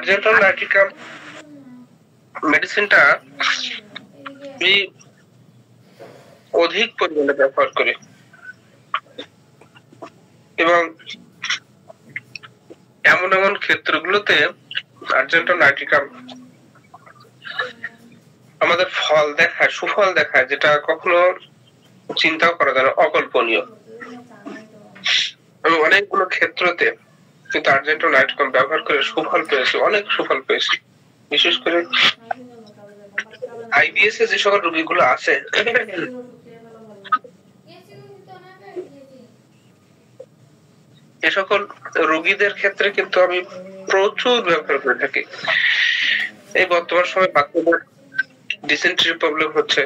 Argentum nitricum মেডিসিনটা অধিক পরিমাণে ব্যবহার করি এবং এমন এমন ক্ষেত্রগুলোতে আর্জেন্টাম নাইট্রিকাম আমাদের ফল দেখায়, সুফল দেখায়, যেটা কখনো চিন্তাও করা যায় না, অকল্পনীয়। আমি অনেকগুলো ক্ষেত্রতে কিন্তু আর্জেন্টাম নাইট্রিকাম ব্যবহার করে সুফল পেয়েছি, অনেক সুফল পেয়েছি। বিশেষ করে আইবিএস এ যে সকল রোগীগুলো আছে, এ সকল রোগীদের ক্ষেত্রে কিন্তু আমি প্রচুর ব্যবহার করে থাকি। এই বর্তমান সময় বাচ্চাদের ডিসেন্ট্রি প্রবলেম হচ্ছে,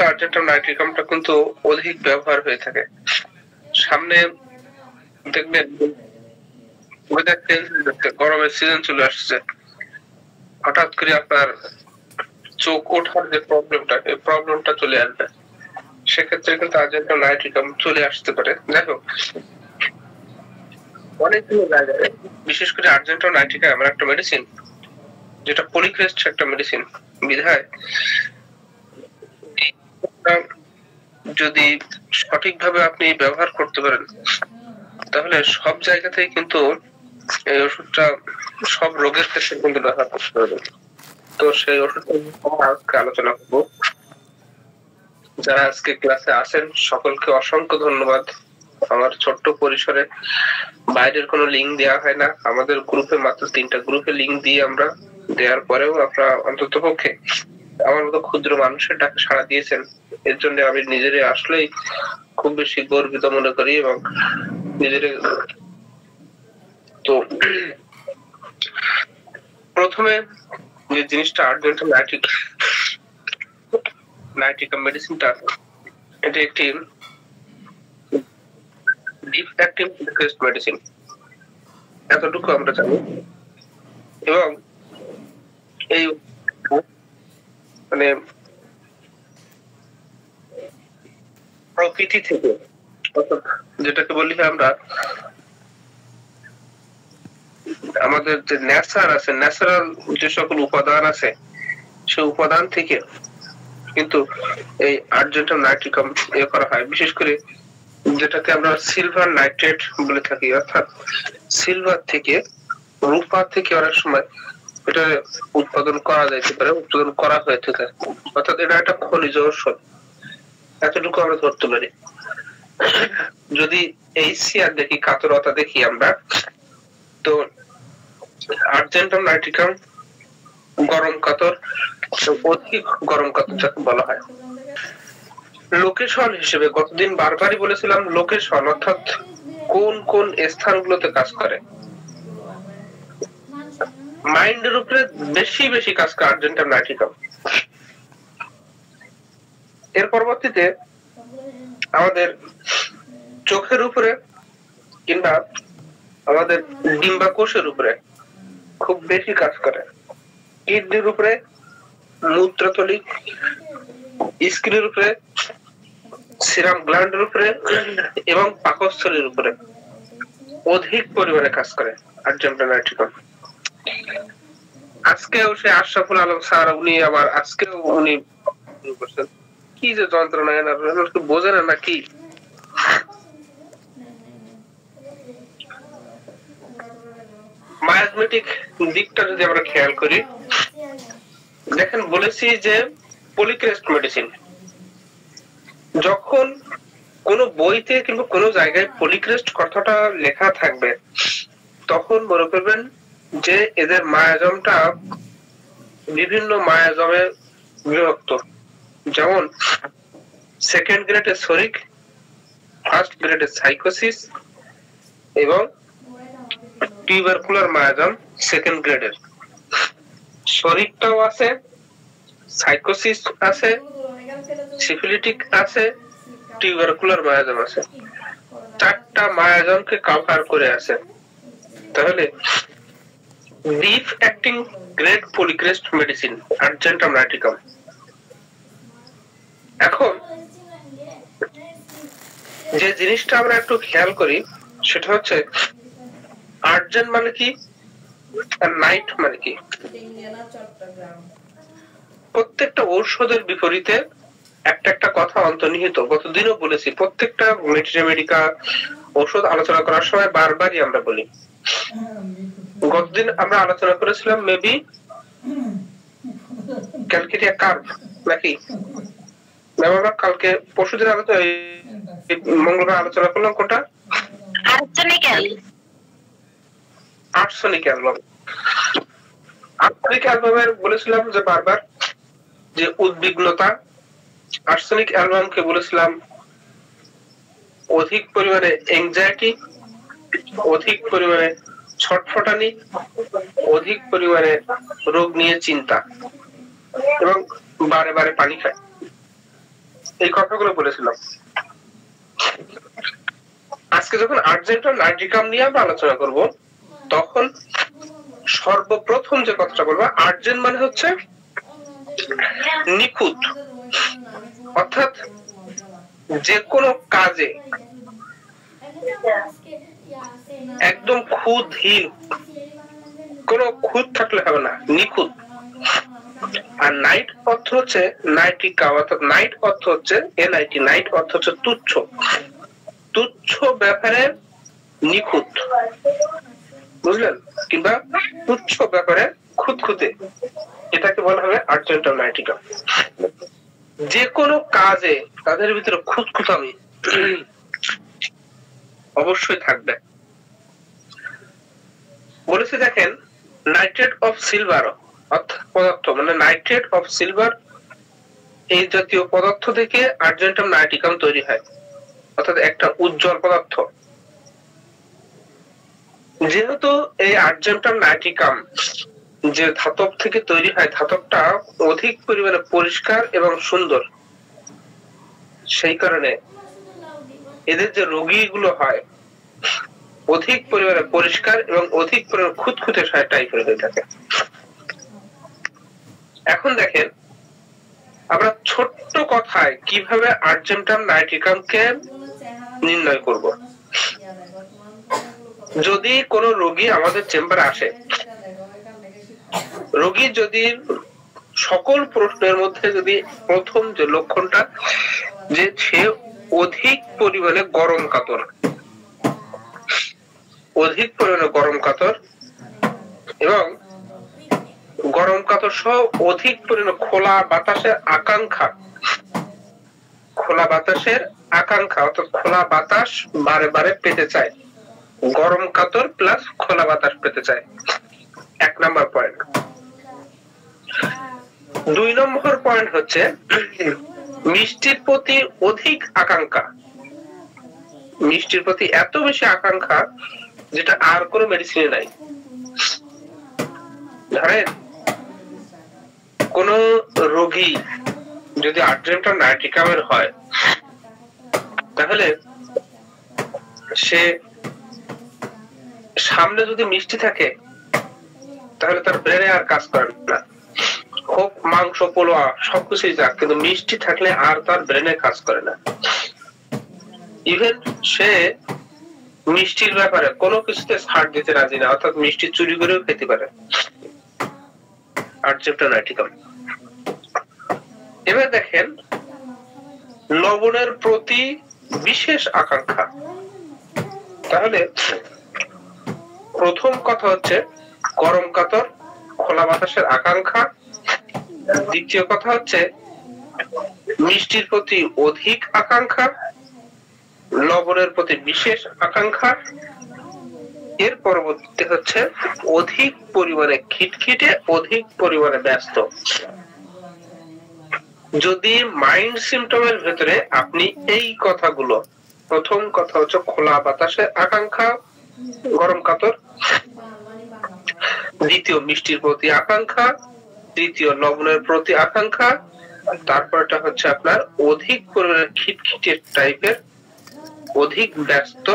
আর্জেন্টাম নাইট্রিকামটা কিন্তু অধিক ব্যবহার হয়ে থাকে। সামনে দেখবেন ওয়েদার চেঞ্জ হচ্ছে, গরমের সিজন চলে আসছে, হঠাৎ করে আপনার চোখ ওঠার যে প্রবলেমটা, এই প্রবলেমটা চলে আসবে। সেক্ষেত্রে কিন্তু আর্জেন্টাম নাইট্রিকাম চলে আসতে পারে। দেখো অনেকগুলো জায়গায়, বিশেষ করে আর্জেন্টাম নাইট্রিকাম এমন একটা মেডিসিন যেটা পলিক্রেস্ট একটা মেডিসিন বিধায় যদি সঠিকভাবে আপনি ব্যবহার করতে পারেন তাহলে সব জায়গাতেই কিন্তু এই ওষুধটা সব রোগের ক্ষেত্রে কিন্তু ব্যবহার করতে পারবেন। তো সেই ওষুধটা আজকে আলোচনা করবো। যারা আজকে ক্লাসে আসেন সকলকে অসংখ্য ধন্যবাদ। আমার ছোট্ট পরিসরে বাইরের কোনো লিঙ্ক দেওয়া হয় না, আমাদের গ্রুপে মাত্র 3টা গ্রুপে লিঙ্ক দিয়ে আমরা দেওয়ার পরেও আপনারা অন্তত পক্ষে আমার মতো ক্ষুদ্র মানুষের ডাকে সাড়া দিয়েছেন, এর জন্য আমি নিজেরে আসলেই খুব বেশি গর্বিত মনে করি এবং নিজেরে। তো প্রথমে যে জিনিসটা আর্জেন্টাম নাইট্রিকাম মেডিসিনটা, এটা একটি ডিপ অ্যাক্টিং পলিক্রেস্ট মেডিসিন, এতটুকু আমরা জানি। এবং এই মানে প্রকৃতি থেকে, যেটাকে বলি আমরা আমাদের যে ন্যাচার আছে, ন্যাচারাল যে সকল উপাদান আছে, সেই উপাদান থেকে কিন্তু এই আর্জেন্টাম নাইট্রিকাম করা হয়। বিশেষ করে যেটাকে আমরা সিলভার নাইট্রেট বলে থাকি, অর্থাৎ সিলভার থেকে, রূপা থেকে অনেক সময় এটা উৎপাদন করা যাইতে পারে, উৎপাদন করা হয়ে থাকে, অর্থাৎ এটা একটা খনিজ ঔষধ, এতটুকু আমরা ধরতে পারি। যদি এই সিয়ার দেখি, কাতরতা দেখি আমরা, তো আর্জেন্টাম নাইট্রিকাম গরম কাতর, অধিক গরম কাতর যাকে বলা হয়। লোকেশন হিসেবে গতদিন বারবারই বলেছিলাম, লোকেশন অর্থাৎ কোন কোন স্থানগুলোতে কাজ করে। মাইন্ডের উপরে বেশি বেশি কাজ করে আর্জেন্টাম নাইট্রিকাম। এর পরবর্তীতে আমাদের চোখের উপরে কিংবা আমাদের ডিম্বাকোষের উপরে খুব বেশি কাজ করে, কিডনির উপরে, মূত্রথলি, স্কিনের উপরে, সিরাম গ্ল্যান্ডের উপরে এবং পাকস্থলীর উপরে অধিক পরিমাণে কাজ করে আর্জেন্টাম নাইট্রিকাম। আজকেও সে আশরাফুল আলম স্যার, উনি আবার আজকেও উনি কি যে যন্ত্রণা, বোঝে না নাকি। মায়াজমেটিক দিকটা যদি আমরা খেয়াল করি, দেখেন বলেছি যে পলিক্রেস্ট মেডিসিন, যখন কোন বইতে কিংবা কোন জায়গায় পলিক্রেস্ট কথাটা লেখা থাকবে তখন মনে করবেন যে এদের মায়াজমটা বিভিন্ন মায়াজমে বিভক্ত। যেমন সেকেন্ড গ্রেডে শরিক, ফার্স্ট গ্রেডে সাইকোসিস এবং টিউবারকুলার মায়াজম সেকেন্ড গ্রেডের। শরিকটাও আছে, সাইকোসিস আছে, সিফিলিটিক আছে, টিউবারকুলার মায়াজম আছে, 4টা মায়াজমকে কভার করে আছে। তাহলে deep acting grade polycrest medicine Argentum nitricum. এখন যে জিনিসটা আমরা একটু খেয়াল করি সেটা হচ্ছে আর্জেন্ট মানে কি আর নাইট মানে কি? প্রত্যেকটা ঔষধের বিপরীতে একটা একটা কথা অন্তর্নিহিত। গতদিনও বলেছি, প্রত্যেকটা মেডিকা ঔষধ আলোচনা করার সময় বারবারই আমরা বলি। গতদিন আমরা আলোচনা করেছিলাম মেবি ক্যালকেটিয়া কার্ভ নাকি, আমরা কালকে পরশুদিন মঙ্গলবার আলোচনা করলাম কোনটা? Arsenic album. আর্সেনিক অ্যালবামের বলেছিলাম যে বারবার যে উদ্বিগ্নতা, আর্সেনিক অ্যালবামকে বলেছিলাম অধিক পরিমাণে এংজাইটি, অধিক পরিমাণে ছটফটানি, অধিক পরিমাণে রোগ নিয়ে চিন্তা এবং বারে বারে পানি খায়, এই কথাগুলো বলেছিলাম। আজকে যখন আর্জেন্টাম নাইট্রিকাম নিয়ে আমরা আলোচনা করব, তখন সর্বপ্রথম যে কথাটা বলবো, আর্জেন্ট মানে হচ্ছে নিখুঁত, অর্থাৎ যে কোনো কাজে একদম খুঁতহীন, কোনো খুঁত থাকলে হবে না, নিখুঁত। আর নাইট অর্থ হচ্ছে নাইট্রিকাম, অর্থাৎ নাইট অর্থ হচ্ছে এনআইটি, নাইট অর্থ হচ্ছে তুচ্ছ, তুচ্ছ ব্যাপারে নিখুঁত, বুঝলেন? কিংবা তুচ্ছ ব্যাপারে খুঁতখুঁতে, এটাকে বলা হবে আর্জেন্টাম নাইট্রিকাম। যে কোনো কাজে তাদের ভিতরে খুঁতখুঁতামি অবশ্যই থাকবে। বলেছে দেখেন, নাইট্রেট অফ সিলভার পদার্থ মানে নাইট্রেট অফ সিলভার, এই জাতীয় পদার্থ থেকে আর্জেন্টাম নাইট্রিকাম তৈরি হয়, অর্থাৎ একটা উজ্জ্বল পদার্থ। যেহেতু এই আর্জেন্টাম নাইট্রিকাম যে ধাতব থেকে তৈরি হয়, ধাতবটা অধিক পরিমাণে পরিষ্কার এবং সুন্দর, সেই কারণে এদের যে রোগীগুলো হয় অধিক পরিমাণে পরিষ্কার এবং অধিক পরিমাণে খুঁতখুঁতে টাইপের হয়ে থাকে। এখন দেখেন আমরা ছোট্ট কথায় কিভাবে আর্জেন্টাম নাইট্রিকামকে নির্ণয় করব। যদি কোনো রোগী আমাদের চেম্বারে আসে, রোগী যদি সকল প্রশ্নের মধ্যে যদি প্রথম যে লক্ষণটা যে সে অধিক পরিমাণে গরম কাতর, অধিক পরিমাণে গরম কাতর এবং গরম কাতর সহ অধিক পরিমাণে খোলা বাতাসের আকাঙ্ক্ষা, খোলা বাতাসের আকাঙ্ক্ষা, অর্থাৎ খোলা বাতাস বারে বারে পেতে চায়, গরম কাতর প্লাস খোলা বাতাস পেতে চায়, 1 নম্বর পয়েন্ট। 2 নম্বর পয়েন্ট হচ্ছে মিষ্টির প্রতি অধিক আকাঙ্ক্ষা, মিষ্টির প্রতি এত বেশি আকাঙ্ক্ষা যেটা আর কোনো মেডিসিনে নাই। ধরেন কোন রোগী যদি আর্জেন্টাম নাইট্রিকামের হয়, তাহলে সে সামনে যদি মিষ্টি থাকে তাহলে তার ব্রেনে আর কাজ করে না, হোক মাংস পোলোয়া সবকিছুই যাক, কিন্তু মিষ্টি থাকলে আর তার ব্রেনে কাজ করে না। ইভেন সে মিষ্টির ব্যাপারে কোনো কিছুতে ছাড় দিতে রাজি না, অর্থাৎ মিষ্টি চুরি করেও খেতে পারে, আর্জেন্টাম নাইট্রিকাম। এবার দেখেন লবণের প্রতি বিশেষ আকাঙ্ক্ষা। তাহলে প্রথম কথা হচ্ছে গরম কাতর, খোলা বাতাসের আকাঙ্ক্ষা। দ্বিতীয় কথা হচ্ছে মিষ্টির প্রতি অধিক আকাঙ্ক্ষা, লবণের প্রতি বিশেষ আকাঙ্ক্ষা। এর পরবর্তীতে হচ্ছে অধিক পরিমাণে খিটখিটে, অধিক পরিমাণে ব্যস্ত। যদি মাইন্ড সিমটমের ভেতরে আপনি এই কথাগুলো, প্রথম কথা হচ্ছে খোলা বাতাসের আকাঙ্ক্ষা, গরম কাতর, দ্বিতীয় মিষ্টির প্রতি আকাঙ্ক্ষা, তৃতীয় লবণের প্রতি আকাঙ্ক্ষা, তারপরটা হচ্ছে আপনার অধিক পরিমাণে খিটখিটে টাইপের, অধিক ব্যস্ত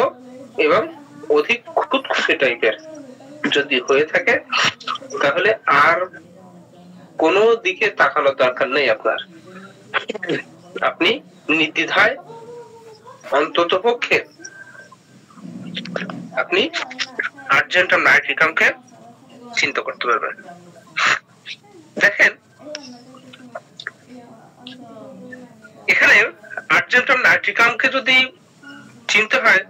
এবং অধিক খুঁতখুঁতে টাইপের যদি হয়ে থাকে, তাহলে আর কোনো দিকে তাকানোর দরকার নেই আপনার। আপনি নির্দ্বিধায় অন্তত পক্ষে আপনি আর্জেন্টাম নাইট্রিকামকে চিন্তা করতে পারবেন। দেখেন এখানে আর্জেন্টাম নাইট্রিকামকে যদি চিনতে হয়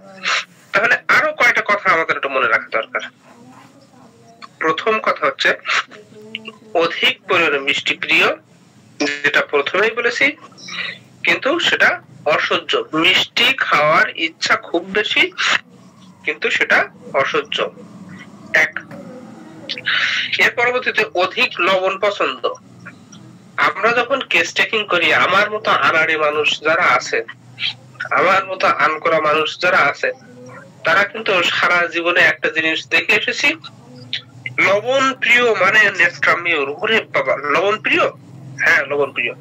তাহলে আরো কয়টা কথা আমাদের একটু মনে রাখা দরকার। প্রথম কথা হচ্ছে অধিক পরিমাণে মিষ্টি প্রিয়, যেটা প্রথমেই বলেছি, কিন্তু সেটা অসহ্য। মিষ্টি খাওয়ার ইচ্ছা খুব বেশি কিন্তু সেটা অসহ্য, এক। এর পরবর্তীতে অধিক লবণ পছন্দ। আমরা যখন কেস টেকিং করি, আমার মতো আনাড়ি মানুষ যারা আছে, আমার মতো আনকরা মানুষ যারা আছে, তারা কিন্তু সারা জীবনে একটা জিনিস দেখে এসেছি, লবণ প্রিয় মানে নেট্রামিউর। ওরে বাবা, লবণ প্রিয়, হ্যাঁ লবণ প্রিয়।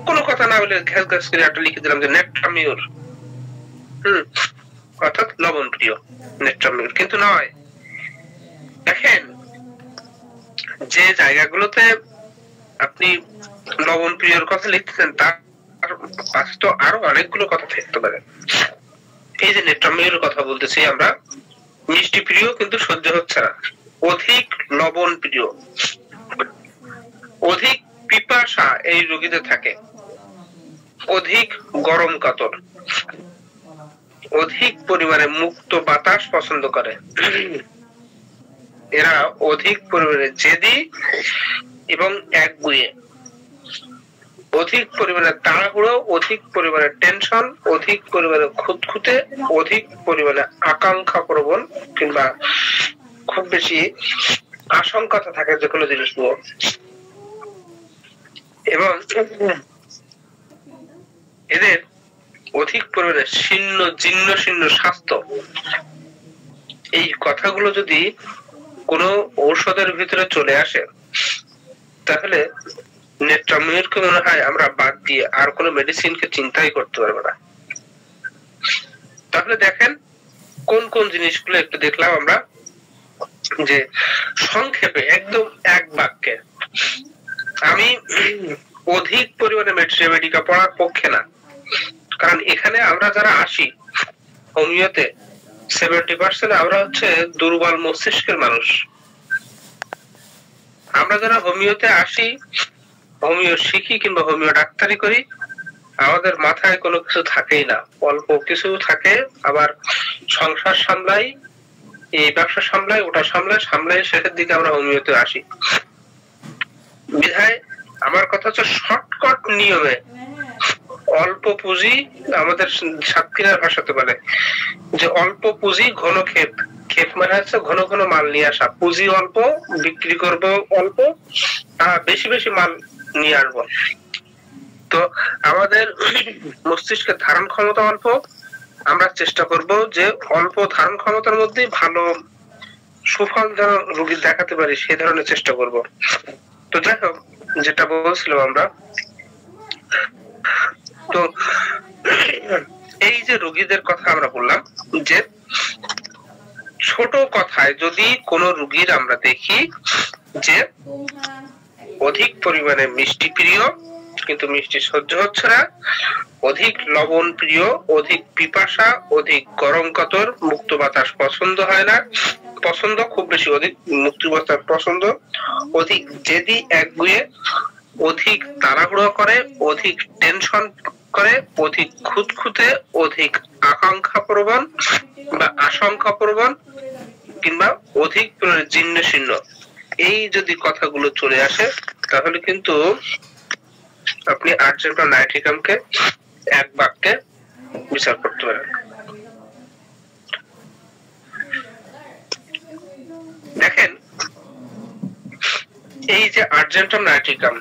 কোনো কথা না বলে ঘ্যাস ঘ্যাস করে একটা লিখে দিলাম যে নেট্রামিউর, অর্থাৎ লবণ প্রিয়, নেট্রামিউর কিন্তু নয়। দেখেন যে জায়গাগুলোতে আপনি লবণ প্রিয়র কথা লিখতেছেন তার পাশে তো আরো অনেকগুলো কথা থাকতে পারে। এই যে নেট্রামিউর কথা বলতেছি আমরা, মিষ্টি প্রিয় কিন্তু সহ্য হচ্ছে না, অধিক লবণ প্রিয়, অধিক পিপাসা এই রোগীদের থাকে, অধিক গরম কাতর, অধিক পরিমাণে মুক্ত বাতাস পছন্দ করে, এরা অধিক পরিমাণে জেদি এবং একগুঁয়ে, অধিক পরিমাণে তাড়াহুড়ো, অধিক পরিমাণে টেনশন, অধিক পরিমাণে খুঁতখুঁতে, অধিক পরিমাণে আকাঙ্ক্ষা প্রবণ কিংবা খুব বেশি আশঙ্কা থাকে যে কোনো জিনিসগুলো, এবং এদের অধিক পরিমাণে জীর্ণ শীর্ণ স্বাস্থ্য। এই কথাগুলো যদি কোনো ঔষধের ভিতরে চলে আসে তাহলে নেট্রামিউরকে মনে হয় আমরা বাদ দিয়ে আর কোনো মেডিসিনকে চিন্তাই করতে পারবো না। তাহলে দেখেন কোন কোন জিনিসগুলো একটু দেখলাম আমরা, যে সংক্ষেপে একদম এক বাক্যে। আমি অধিক পরিমাণে মেডিকা পড়ার পক্ষে না, কারণ এখানে আমরা যারা আসি হোমিওতে 70% আমরা হচ্ছে দুর্বল মস্তিষ্কের মানুষ। আমরা যারা হোমিওতে আসি, হোমিও শিখি কিংবা হোমিও ডাক্তারি করি, আমাদের মাথায় কোনো কিছু থাকেই না, অল্প কিছু থাকে, আবার সংসার সামলাই, এই ব্যবসা সামলাই, ওটা সামলাই শেষের দিকে আমরা হোমিওতে আসি। বিধায় আমার কথা হচ্ছে শর্টকাট নিয়মে, অল্প পুঁজি, আমাদের সাতক্ষীরার ভাষাতে বলে যে অল্প পুঁজি ঘন ক্ষেপ। ক্ষেপ মানে হচ্ছে ঘন ঘন মাল নিয়ে আসা, পুঁজি অল্প, বিক্রি করব অল্প, বেশি বেশি মাল নিয়ে আসবো। তো আমাদের মস্তিষ্কের ধারণ ক্ষমতা অল্প, আমরা চেষ্টা করব যে অল্প ধারণ ক্ষমতার মধ্যে ভালো সুফল যেন রোগী দেখাতে পারি, সেই ধরনের চেষ্টা করব। তো যাই হোক, যেটা বলছিলাম আমরা, তো এই যে রোগীদের কথা আমরা বললাম, যে ছোট কথায় যদি কোনো রোগীর আমরা দেখি যে অধিক পরিমাণে মিষ্টি প্রিয় কিন্তু মিষ্টি সহ্য হচ্ছে না, অধিক লবণ প্রিয়, অধিক পিপাসা, অধিক গরম কাতর, মুক্ত বাতাস পছন্দ হয় না, পছন্দ খুব বেশি, অধিক মুক্ত বাতাস পছন্দ, অধিক জেদি একগুঁয়ে, অধিক তাড়াহুড়ো করে, অধিক টেনশন করে, অধিক খুঁতখুঁতে, অধিক আকাঙ্ক্ষা প্রবণ বা আশঙ্কা প্রবণ, কিংবা অধিক জীর্ণ শীর্ণ। এই যদি কথাগুলো চলে আসে তাহলে কিন্তু আপনি আর্জেন্টাম নাইট্রিকামকে এক বাক্যে বিচার করতে পারেন। দেখেন এই যে আর্জেন্টাম নাইট্রিকাম,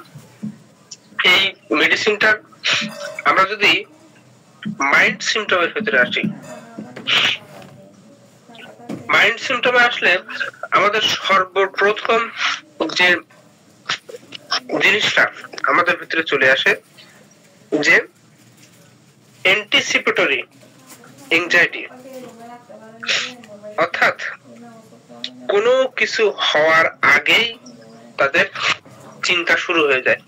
এই মেডিসিনটা আমরা যদি মাইল্ড সিমটমের ভিতরে আসি, মাইল্ড সিমটমে আসলে আমাদের সর্বপ্রথম যে জিনিসটা আমাদের ভিতরে চলে আসে যে অ্যান্টিসিপেটরি এনজাইটি, অর্থাৎ কোনো কিছু হওয়ার আগেই তাদের চিন্তা শুরু হয়ে যায়,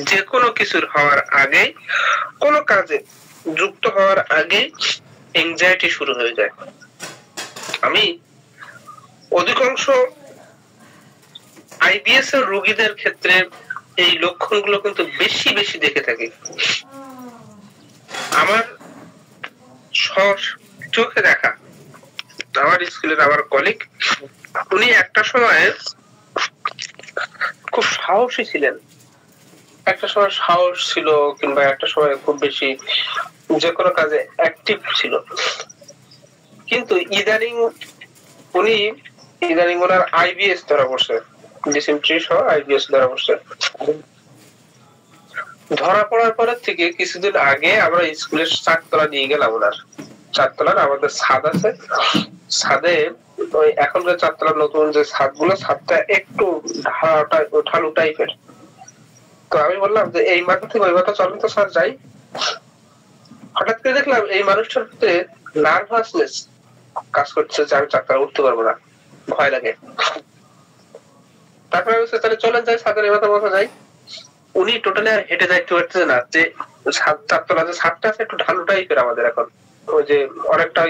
যে কোনো কিছুর হওয়ার আগেই, কোনো কাজে যুক্ত হওয়ার আগেই এনজাইটি শুরু হয়ে যায়। আমি অধিকাংশ আইবিএস এর রোগীদের ক্ষেত্রে এই লক্ষণগুলো কিন্তু বেশি বেশি দেখে থাকি। আমার চোখে দেখা আমার স্কুলের আমার কলিগ, উনি একটা সময় খুব সাহসী ছিলেন, একটা সময় সাহস ছিল, কিংবা একটা সময় খুব বেশি যে কোনো কাজে অ্যাক্টিভ ছিল, কিন্তু ইদানিং ওনার আইবিএস ধরা পড়ছে, ডিসেন্ট্রি সহ আইবিএস ধরা পড়ছে। ধরা পড়ার পরের থেকে কিছুদিন আগে আমরা স্কুলের 4 তলা নিয়ে গেলাম। ওনার 4 তলার আমাদের ছাদ আছে, ছাদে ওই এখনকার 4 তলার নতুন যে ছাদগুলো, ছাদটা একটু ঢালু টাইপের। তো আমি বললাম যে এই মাথা থেকে ওই মাথা চলেন তো স্যার যাই। হঠাৎ করে দেখলাম এই মানুষটার মধ্যে নার্ভাসনেস কাজ করছে যে আমি 4 তলা উঠতে পারবো না, ভয় লাগে। তারপরে আমি তাহলে চলেন যাই, ছাদের এই মাথা যাই। উনি টোটালি আর হেঁটে যাইতে পারতেছে না, যে 4 তলা যে ছাদটা আছে একটু ঢালু টাইপের আমাদের এখন, ওই যে অনেকটা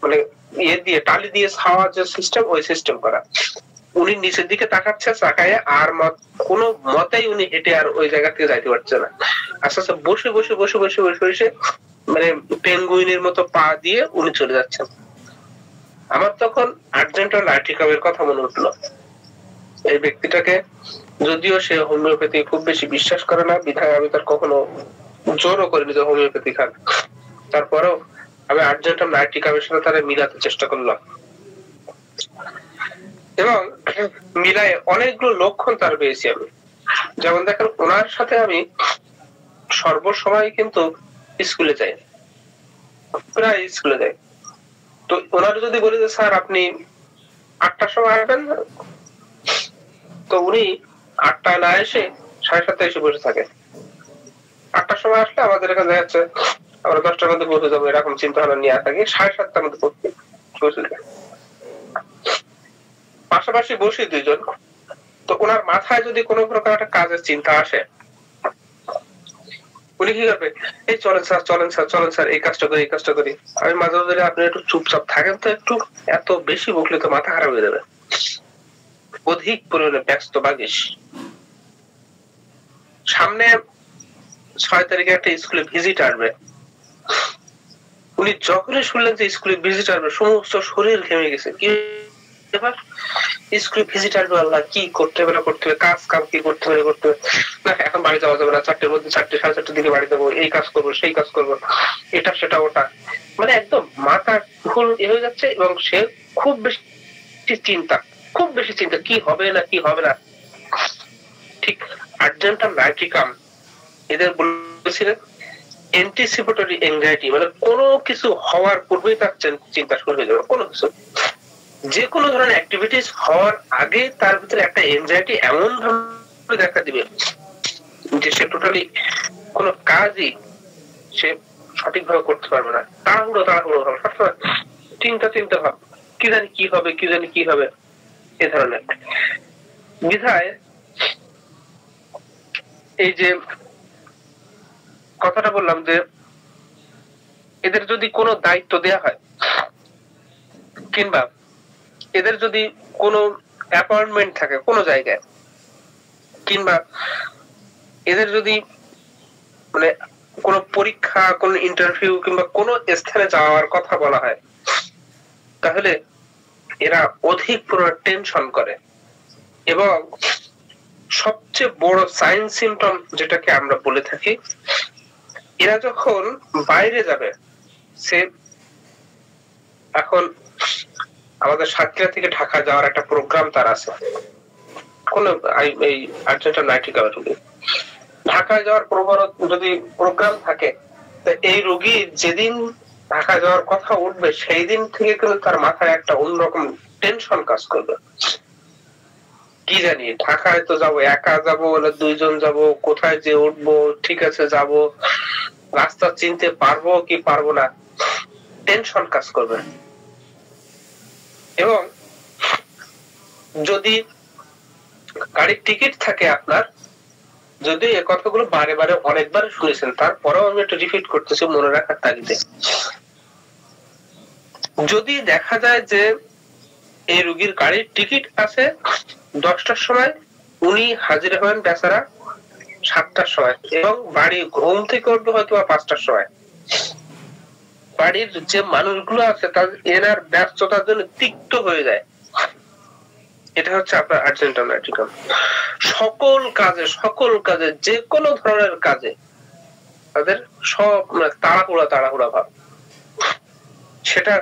মানে ইয়ে দিয়ে টালি দিয়ে ছাওয়া যে সিস্টেম, ওই সিস্টেম করা। উনি নিচের দিকে তাকাচ্ছে, তাকায় আর কোনো মতেই উনি হেঁটে আর ওই জায়গা থেকে যাইতে পারছে না। আস্তে আস্তে বসে বসে বসে বসে বসে বসে মানে পেঙ্গুইনের মতো পা দিয়ে উনি চলে যাচ্ছেন। আমার তখন আর্জেন্টাইন নাইট্রিকামের কথা মনে উঠলো। এই ব্যক্তিটাকে যদিও সে হোমিওপ্যাথি খুব বেশি বিশ্বাস করে না, বিধায় আমি তার কখনো জোরও করিনি যে হোমিওপ্যাথি খান। তারপরেও আমি আর্জেন্টাইন নাইট্রিকামের সাথে তারা মিলাতে চেষ্টা করলাম, এবং মিলায় অনেকগুলো লক্ষণ তার পেয়েছি আমি। যেমন দেখেন, ওনার সাথে আমি সর্বসময় কিন্তু স্কুলে যাই, প্রায় স্কুলে যাই। তো ওনার যদি বলি যে স্যার আপনি 8টার সময় আসবেন, তো উনি 8টায় না এসে 7:30 এসে বসে থাকে। 8টার সময় আসলে আমাদের এখানে দেখা যাচ্ছে আমরা 10টার মধ্যে পৌঁছে যাবো, এরকম চিন্তা ভাবনা নিয়ে থাকি। 7:30টার মধ্যে পৌঁছে যায়। পাশাপাশি বসি দুইজন। তো ওনার মাথায় যদি কোনো প্রকার একটা কাজের চিন্তা আসে, উনি কি করবে, এই চলেন স্যার চলেন স্যার চলেন স্যার এই কাজটা করি এই কাজটা করি। আমি মাঝে মাঝে আপনি একটু চুপচাপ থাকেন তো, একটু এত বেশি বকলে তো মাথা খারাপ হয়ে যাবে। অধিক পরিমাণে ব্যস্ত বাগিস। সামনে 6 তারিখে একটা স্কুলে ভিজিট আসবে। উনি যখনই শুনলেন যে স্কুলে ভিজিট আসবে, সমস্ত শরীর ঘেমে গেছে। কি ব্যাপার, স্কুলে ভিজিট আসবে, আল্লাহ কি করতে হবে না করতে হবে, কাজ কাম কি করতে হবে করতে হবে না, এখন বাড়ি যাওয়া যাবে না, 4টের মধ্যে 4টে 4:30 দিকে বাড়ি যাবো, এই কাজ করবো সেই কাজ করবো, এটা সেটা ওটা, মানে একদম মাথা ঘুর হয়ে যাচ্ছে। এবং সে খুব বেশি চিন্তা কি হবে না কি হবে না। ঠিক আর্জেন্টাইন নাইট্রিকাম এদের বলেছিলেন অ্যান্টিসিপেটরি অ্যাংজাইটি, মানে কোনো কিছু হওয়ার পূর্বেই তার চিন্তা শুরু হয়ে যাবে। কোনো কিছু, যে কোনো ধরনের অ্যাক্টিভিটিস হওয়ার আগে তার ভিতরে একটা অ্যাংজাইটি এমন ভাবে দেখা দিবে যে সে টোটালি কোনো কাজই সে সঠিকভাবে করতে পারবে না। তাড়াহুড়ো ভাব, সবসময় চিন্তা ভাব, কি জানি কি হবে এ ধরনের। বিধায় এই যে কথাটা বললাম যে এদের যদি কোনো দায়িত্ব দেয়া হয়, কিংবা এদের যদি কোনো অ্যাপয়েন্টমেন্ট থাকে কোনো জায়গায়, কিংবা এদের যদি মানে কোনো পরীক্ষা, কোনো ইন্টারভিউ কিংবা কোনো স্থানে যাওয়ার কথা বলা হয়, তাহলে এরা অধিক পরিমাণে টেনশন করে। এবং সবচেয়ে বড় সাইন সিম্পটম যেটাকে আমরা বলে থাকি, এরা যখন বাইরে যাবে, সে এখন আমাদের সাতক্ষীরা থেকে ঢাকা যাওয়ার একটা প্রোগ্রাম তার আছে, কোন এই আর্জেন্টাইন নাইট্রিকাম রোগী ঢাকায় যাওয়ার যদি প্রোগ্রাম থাকে, তো এই রোগী যেদিন ঢাকা যাওয়ার কথা উঠবে সেই দিন থেকে কিন্তু তার মাথায় একটা অন্যরকম টেনশন কাজ করবে। কি জানি, ঢাকায় তো যাবো, একা যাবো বলে 2 জন যাবো, কোথায় যে উঠবো, ঠিক আছে যাবো, রাস্তা চিনতে পারবো কি পারবো না, টেনশন কাজ করবে। এবং যদি গাড়ির টিকিট থাকে আপনার, যদি এই কথাগুলো বারে বারে অনেকবার শুনেছেন, তারপরেও আমি একটু রিপিট করতেছি মনে রাখার তাগিদে। যদি দেখা যায় যে এই রোগীর গাড়ির টিকিট আছে 10টার সময়, উনি হাজির হবেন বেচারা 7টার সময়, এবং বাড়ি ঘুম থেকে উঠবে হয়তো 5টার সময়। বাড়ির যে মানুষগুলো আছে তাদের এনার ব্যস্ততার জন্য তিক্ত হয়ে যায়। এটা হচ্ছে আপনার আর্জেন্টাম নাইট্রিকাম। সকল কাজে যে কোনো ধরনের কাজে তাদের সব তাড়াহুড়া ভাব। সেটা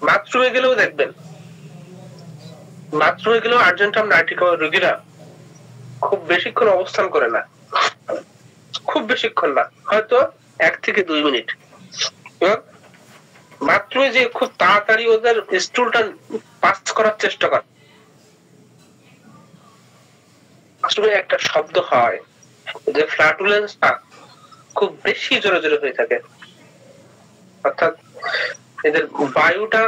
বাথরুমে গেলেও দেখবেন, বাথরুমে গেলেও আর্জেন্টাম নাইট্রিকাম রোগীরা খুব বেশিক্ষণ অবস্থান করে না, খুব বেশিক্ষণ না, হয়তো 1 থেকে 2 মিনিট। এবং বাথরুমে যে খুব তাড়াতাড়ি ওদের স্টুলটা পাস করার চেষ্টা করে, বাথরুমে একটা শব্দ হয় যে ফ্ল্যাটুলেন্সটা খুব বেশি জোরে জোরে হয়ে থাকে, অর্থাৎ এদের বায়ুটা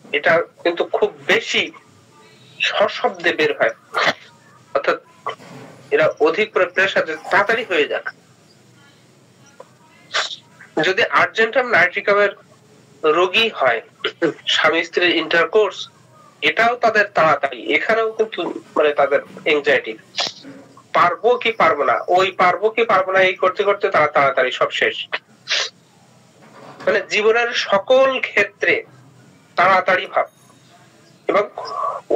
এটা কিন্তু খুব বেশি সশব্দে বের হয়, অর্থাৎ এরা অধিক করে প্রেসার তাড়াতাড়ি হয়ে যাক। যদি আর্জেন্টাম নাইট্রিকামের রোগী হয়, স্বামী স্ত্রীর ইন্টারকোর্স, এটাও তাদের তাড়াতাড়ি, এখানেও কিন্তু মানে তাদের এংজাইটি, পারবো কি পারবো না, পারবো কি পারবো না, এই করতে করতে তারা তাড়াতাড়ি সব শেষ। মানে জীবনের সকল ক্ষেত্রে তাড়াতাড়ি ভাব, এবং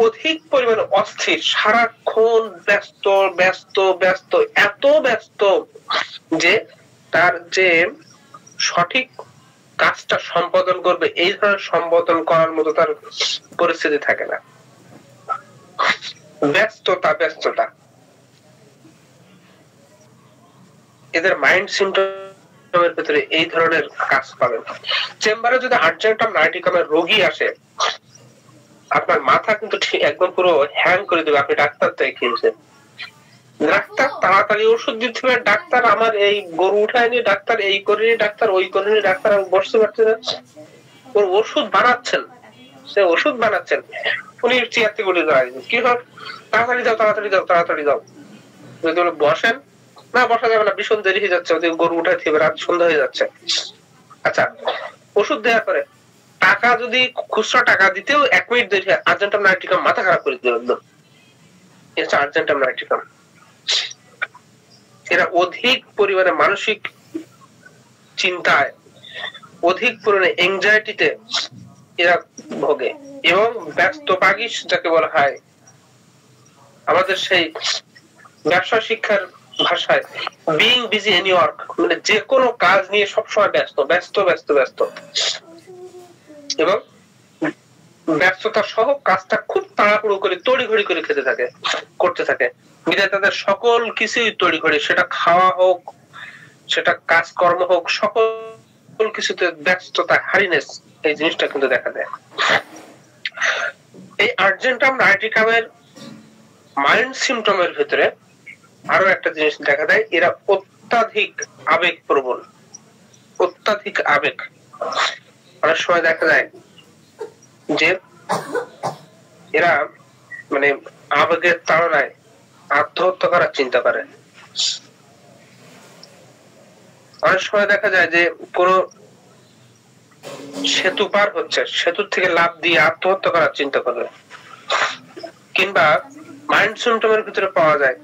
অধিক পরিমাণে অস্থির, সারাক্ষণ ব্যস্ত ব্যস্ত ব্যস্ত, এত ব্যস্ত যে তার যে সঠিক কাজটা সম্পাদন করবে এই ধরনের সম্পাদন করার মতো তার পরিস্থিতি থাকে না। ব্যস্ততা এদের মাইন্ড সিম্পটমের ভিতরে এই ধরনের কাজ পাবেন। চেম্বারে যদি আর্জেন্টাম নাইট্রিকামের রোগী আসে, আপনার মাথা কিন্তু ঠিক একদম পুরো হ্যাং করে দেবে, আপনি ডাক্তার দেখিয়েছেন, ডাক্তার তাড়াতাড়ি ওষুধ দিতে হবে, ডাক্তার আমার এই গরু উঠায়নি, ডাক্তার এই করেনি, ডাক্তার ওই করেনি, ডাক্তার আমি বসতে পারছি না, ওর ওষুধ বানাচ্ছেন, সে ওষুধ বানাচ্ছেন, উনি চেয়ার থেকে উঠে দাঁড়ায়, কি হয়, তাড়াতাড়ি যাও তাড়াতাড়ি যাও তাড়াতাড়ি যাও। যদি বসেন, না বসা যাবে না, ভীষণ দেরি হয়ে যাচ্ছে, ওদের গরু উঠাইতে হবে, রাত সন্ধ্যা হয়ে যাচ্ছে। আচ্ছা, ওষুধ দেওয়ার পরে টাকা যদি খুচরা টাকা দিতেও 1 মিনিট দেরি হয়, আর্জেন্টাম নাইট্রিকাম মাথা খারাপ করে দিল একদম। এটা আর্জেন্টাম নাইট্রিকাম। এরা অধিক পরিমাণে মানসিক চিন্তায়, অধিক পরিমাণে এংজাইটিতে এরা ভোগে, এবং ব্যস্ত পাগিস যাকে বলা হয়, আমাদের সেই ব্যবসা শিক্ষার ভাষায় বিং বিজি এনি ওয়ার্ক, মানে যে কোনো কাজ নিয়ে সবসময় ব্যস্ত ব্যস্ত ব্যস্ত ব্যস্ত, এবং ব্যস্ততা সহ কাজটা খুব তাড়াহুড়ো করে তড়িঘড়ি করে করতে থাকে, বিধায় তাদের সকল কিছুই তড়িঘড়ি, সেটা খাওয়া হোক, সেটা কাজকর্ম হোক, সকল কিছুতে ব্যস্ততা, হারিনেস, এই জিনিসটা কিন্তু দেখা দেয়। এই আর্জেন্টাম নাইট্রিকামের মাইন্ড সিম্পটমের ভিতরে আরো একটা জিনিস দেখা দেয়, এরা অত্যাধিক আবেগপ্রবণ, অত্যাধিক আবেগ। অনেক সময় দেখা যায় যে এরা মানে আবেগের তাড়নায় আত্মহত্যা করার চিন্তা করে। অনেক সময় দেখা যায় যে কোন সেতু পার হচ্ছে, সেতুর থেকে লাফ দিয়ে আত্মহত্যা করার চিন্তা করে। কিংবা মাইন্ড সিম্পটমের ভিতরে পাওয়া যায়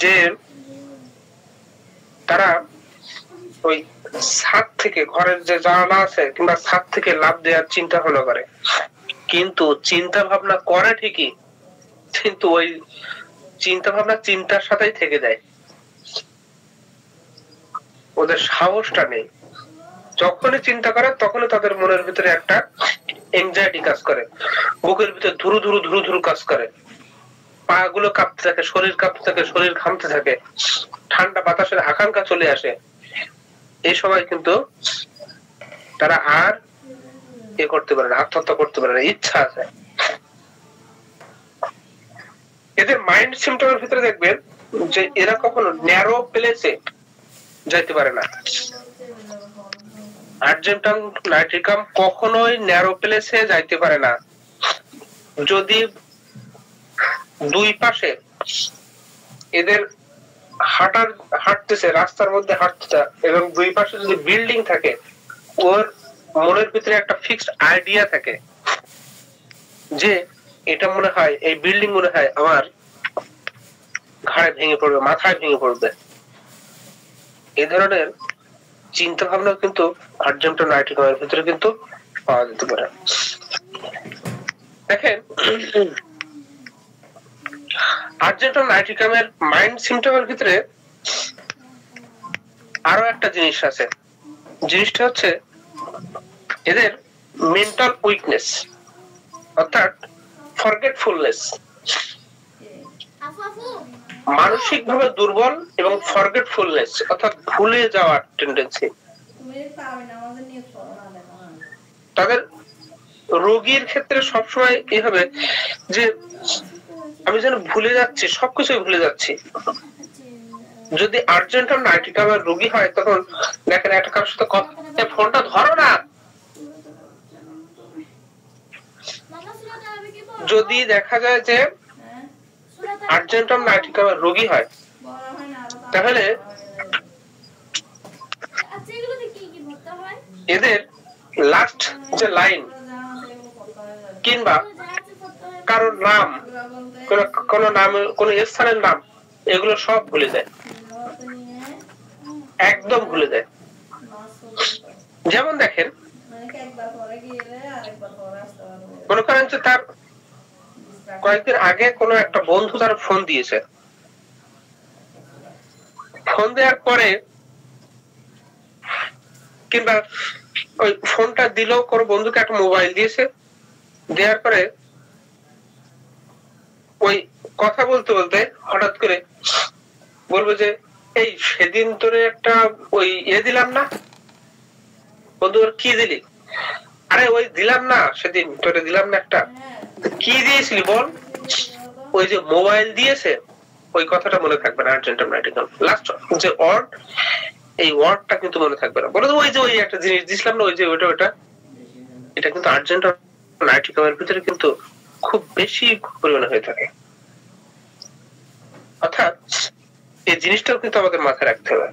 যে তারা ওই ছাদ থেকে, ঘরের যে জানালা আছে কিংবা ছাদ থেকে লাফ দেওয়ার চিন্তা ভাবনা করে, কিন্তু চিন্তা ভাবনা করে ঠিকই, কিন্তু ওই চিন্তা ভাবনা চিন্তার সাথেই থেকে যায়, ওদের সাহসটা নেই। যখনই চিন্তা করে তখনই তাদের মনের ভিতরে একটা এনজাইটি কাজ করে, বুকের ভিতরে ধুরু ধুরু ধুরু ধুরু কাজ করে, পা গুলো কাঁপতে থাকে, শরীর কাঁপতে থাকে, শরীর ঘামতে থাকে, ঠান্ডা বাতাসের আকাঙ্ক্ষা চলে আসে। এই সময় কিন্তু তারা আর করতে পারে না, আত্মহত্যা করতে পারে না, ইচ্ছা আছে। এদের মাইন্ড সিম্পটমের ভিতরে দেখবেন যে এরা কখনো ন্যারো প্লেসে যাইতে পারে না। আর্জেন্টাম নাইট্রিকাম কখনোই ন্যারো প্লেসে যাইতে পারে না। যদি দুই পাশে এদের হাঁটতেছে, রাস্তার মধ্যে হাঁটতেছে, এবং দুই পাশে যদি বিল্ডিং থাকে, ওর মনের ভিতরে একটা ফিক্সড আইডিয়া থাকে যে এটা মনে হয় এই বিল্ডিং মনে হয় আমার ঘাড়ে ভেঙে পড়বে, মাথায় ভেঙে পড়বে, এই ধরনের চিন্তা ভাবনা কিন্তু আর্জেন্টাম নাইট্রিকামের ভিতরে কিন্তু পাওয়া যেতে পারে। দেখেন আর্জেন্টাম নাইট্রিকামের মাইন্ড সিমটমের ভিতরে আরো একটা জিনিস আছে, জিনিসটা হচ্ছে এদের মেন্টাল উইকনেস, অর্থাৎ ফরগেটফুলনেস, মানসিকভাবে দুর্বল এবং ফরগেটফুলনেস অর্থাৎ ভুলে যাওয়ার টেন্ডেন্সি। তাদের রোগীর ক্ষেত্রে সবসময় এই হবে যে আমি যেন ভুলে যাচ্ছি, সবকিছু ভুলে যাচ্ছি। যদি আর্জেন্টাম নাইট্রিকামের রোগী হয় তখন দেখেন একটা কারোর সাথে কথা, ফোনটা ধরো না। যদি দেখা যায় যে আর্জেন্টাম নাইট্রিকামের রোগী হয় তাহলে এদের লাস্ট যে লাইন কিংবা কারোর নাম, কোন নাম, কোন স্থানের নাম, এগুলো সব ভুলে যায়, একদম ভুলে যায়। যেমন দেখেন মনে করেন যে তার কয়েকদিন আগে কোন একটা বন্ধু তার ফোন দিয়েছে, ফোন দেওয়ার পরে কিংবা ওই ফোনটা দিল কোন বন্ধুকে একটা মোবাইল দিয়েছে, দেওয়ার পরে ওই কথা বলতে বলতে হঠাৎ করে বলবো যে এই সেদিন তোরে একটা ওই দিলাম না। বন্ধু কি দিলি? আরে ওই দিলাম না, সেদিন তোরে দিলাম না একটা। কি দিয়েছিলি বল? ওই যে মোবাইল দিয়েছে, ওই কথাটা মনে থাকবে না আর্জেন্টাম নাইট্রিকাম। লাস্ট যে ওয়ার্ড, এই ওয়ার্ডটা কিন্তু মনে থাকবে না। বলে ওই যে ওই একটা জিনিস দিছিলাম না, ওই যে ওইটা ওইটা। এটা কিন্তু আর্জেন্টাম নাইট্রিকামের ভিতরে কিন্তু খুব বেশি পরিমাণে হয়ে থাকে। অর্থাৎ এই জিনিসটাও কিন্তু আমাদের মাথায় রাখতে হবে।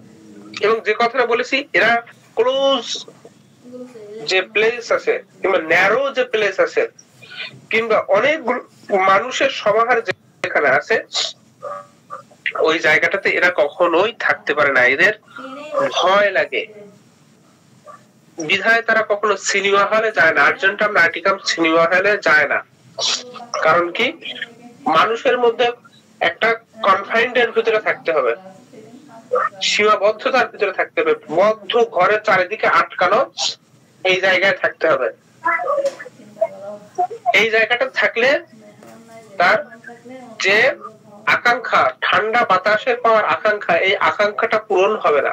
এবং যে কথাটা বলেছি, এরা ক্লোজ যে প্লেস আছে কিংবা ন্যারো যে প্লেস আছে কিংবা অনেক মানুষের সমাহার যেখানে আছে, ওই জায়গাটাতে এরা কখনোই থাকতে পারে না। এদের ভয় লাগে, বিধায় তারা কখনো সিনেমা হলে যায় না। আর্জেন্টাম নাইট্রিকাম সিনেমা হলে যায় না। কারণ কি? মানুষের মধ্যে একটা কনফাইন্ডের ভিতরে থাকতে হবে, সীমাবদ্ধতার ভিতরে থাকতে হবে, বদ্ধ ঘরের চারিদিকে আটকানো, এই জায়গায় থাকতে হবে। এই জায়গাটা থাকলে তার যে আকাঙ্ক্ষা, ঠান্ডা বাতাসে পাওয়ার আকাঙ্ক্ষা, এই আকাঙ্ক্ষাটা পূরণ হবে না।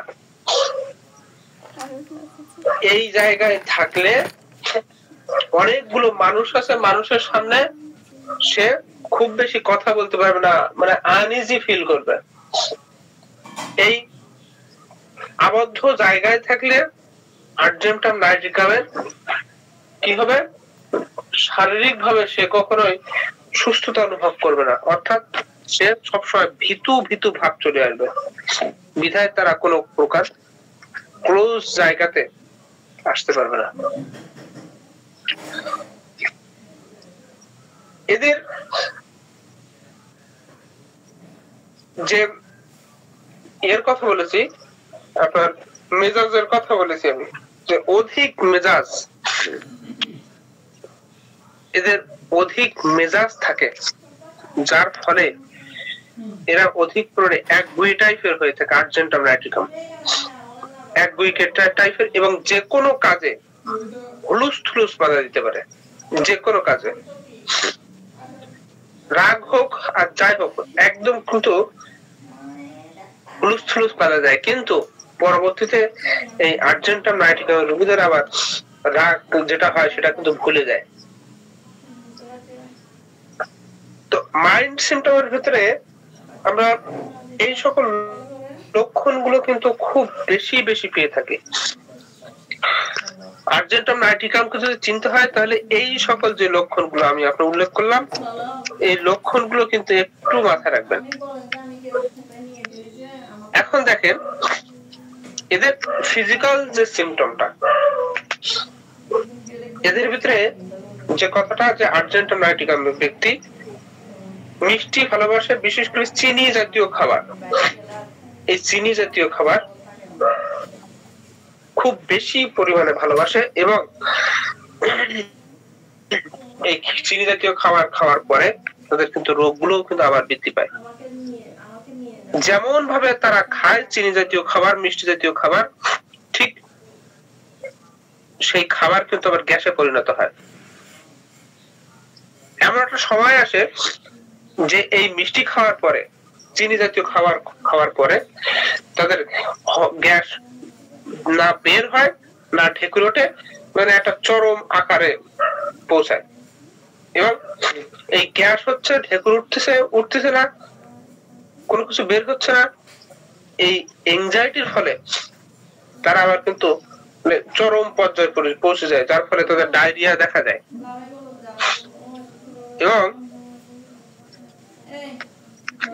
এই জায়গায় থাকলে অনেকগুলো মানুষ আছে, মানুষের সামনে সে খুব বেশি কথা বলতে পারবে না, মানে আনইজি ফিল করবে। এই আবদ্ধ জায়গায় থাকলে আর্জেন্টাম নাইট্রিকামের কি হবে? শারীরিক ভাবে সে কখনোই সুস্থতা অনুভব করবে না, অর্থাৎ সে সবসময় ভীতু ভীতু ভাব চলে আসবে। বিধায় তারা কোনো প্রকার ক্লোজ জায়গাতে আসতে পারবে না। এদের যে এর কথা বলেছি, আপনার মেজাজের কথা বলেছি আমি, যে অধিক মেজাজ, এদের অধিক মেজাজ থাকে, যার ফলে এরা অধিক পরিমাণে একগুঁয়ে টাইপের হয়ে থাকে। আর্জেন্টাম নাইট্রিকাম একগুঁয়ে টাইপের এবং যে কোনো কাজে হুলুস থুলুস বাধা দিতে পারে, যে কোনো কাজে, রাগ হোক আর যাই হোক, একদম কিন্তু হুলুস থুলুস বাধা যায়। কিন্তু পরবর্তীতে এই আর্জেন্টাম নাইট্রিকাম রোগীদের আবার রাগ যেটা হয় সেটা কিন্তু ভুলে যায়। তো মাইন্ড সিমটমের ভিতরে আমরা এই সকল লক্ষণগুলো কিন্তু খুব বেশি বেশি পেয়ে থাকি। আর্জেন্টাম নাইট্রিকামকে যদি চিনতে হয় তাহলে এই সকল যে লক্ষণগুলো আমি আপনার উল্লেখ করলাম, এই লক্ষণগুলো কিন্তু একটু মাথায় রাখবেন। এখন দেখেন এদের ফিজিক্যাল যে সিমটমটা, এদের ভিতরে যে কথাটা যে আর্জেন্টাম নাইটিকাম ব্যক্তি মিষ্টি ভালোবাসে, বিশেষ করে চিনি জাতীয় খাবার। এই চিনি জাতীয় খাবার খুব বেশি পরিমাণে ভালোবাসে এবং এই চিনি জাতীয় খাবার খাওয়ার পরে তাদের কিন্তু রোগগুলো কিন্তু আবার বৃদ্ধি পায়। যেমন ভাবে তারা খায় চিনি জাতীয় খাবার, মিষ্টি জাতীয় খাবার, ঠিক সেই খাবার কিন্তু আবার গ্যাসে পরিণত হয়। এমন একটা সময় আসে যে এই মিষ্টি খাওয়ার পরে, চিনি জাতীয় খাবার খাওয়ার পরে তাদের গ্যাস না বের হয় না ঢেকুর ওঠে, মানে একটা চরম আকারে পৌঁছায়। এবং এই গ্যাস হচ্ছে, ঢেকুর উঠতেছে না, কোনো কিছু বের হচ্ছে না। এই এনজাইটির ফলে তারা আবার কিন্তু চরম পর্যায়ে পৌঁছে যায়, যার ফলে তাদের ডায়রিয়া দেখা দেয় এবং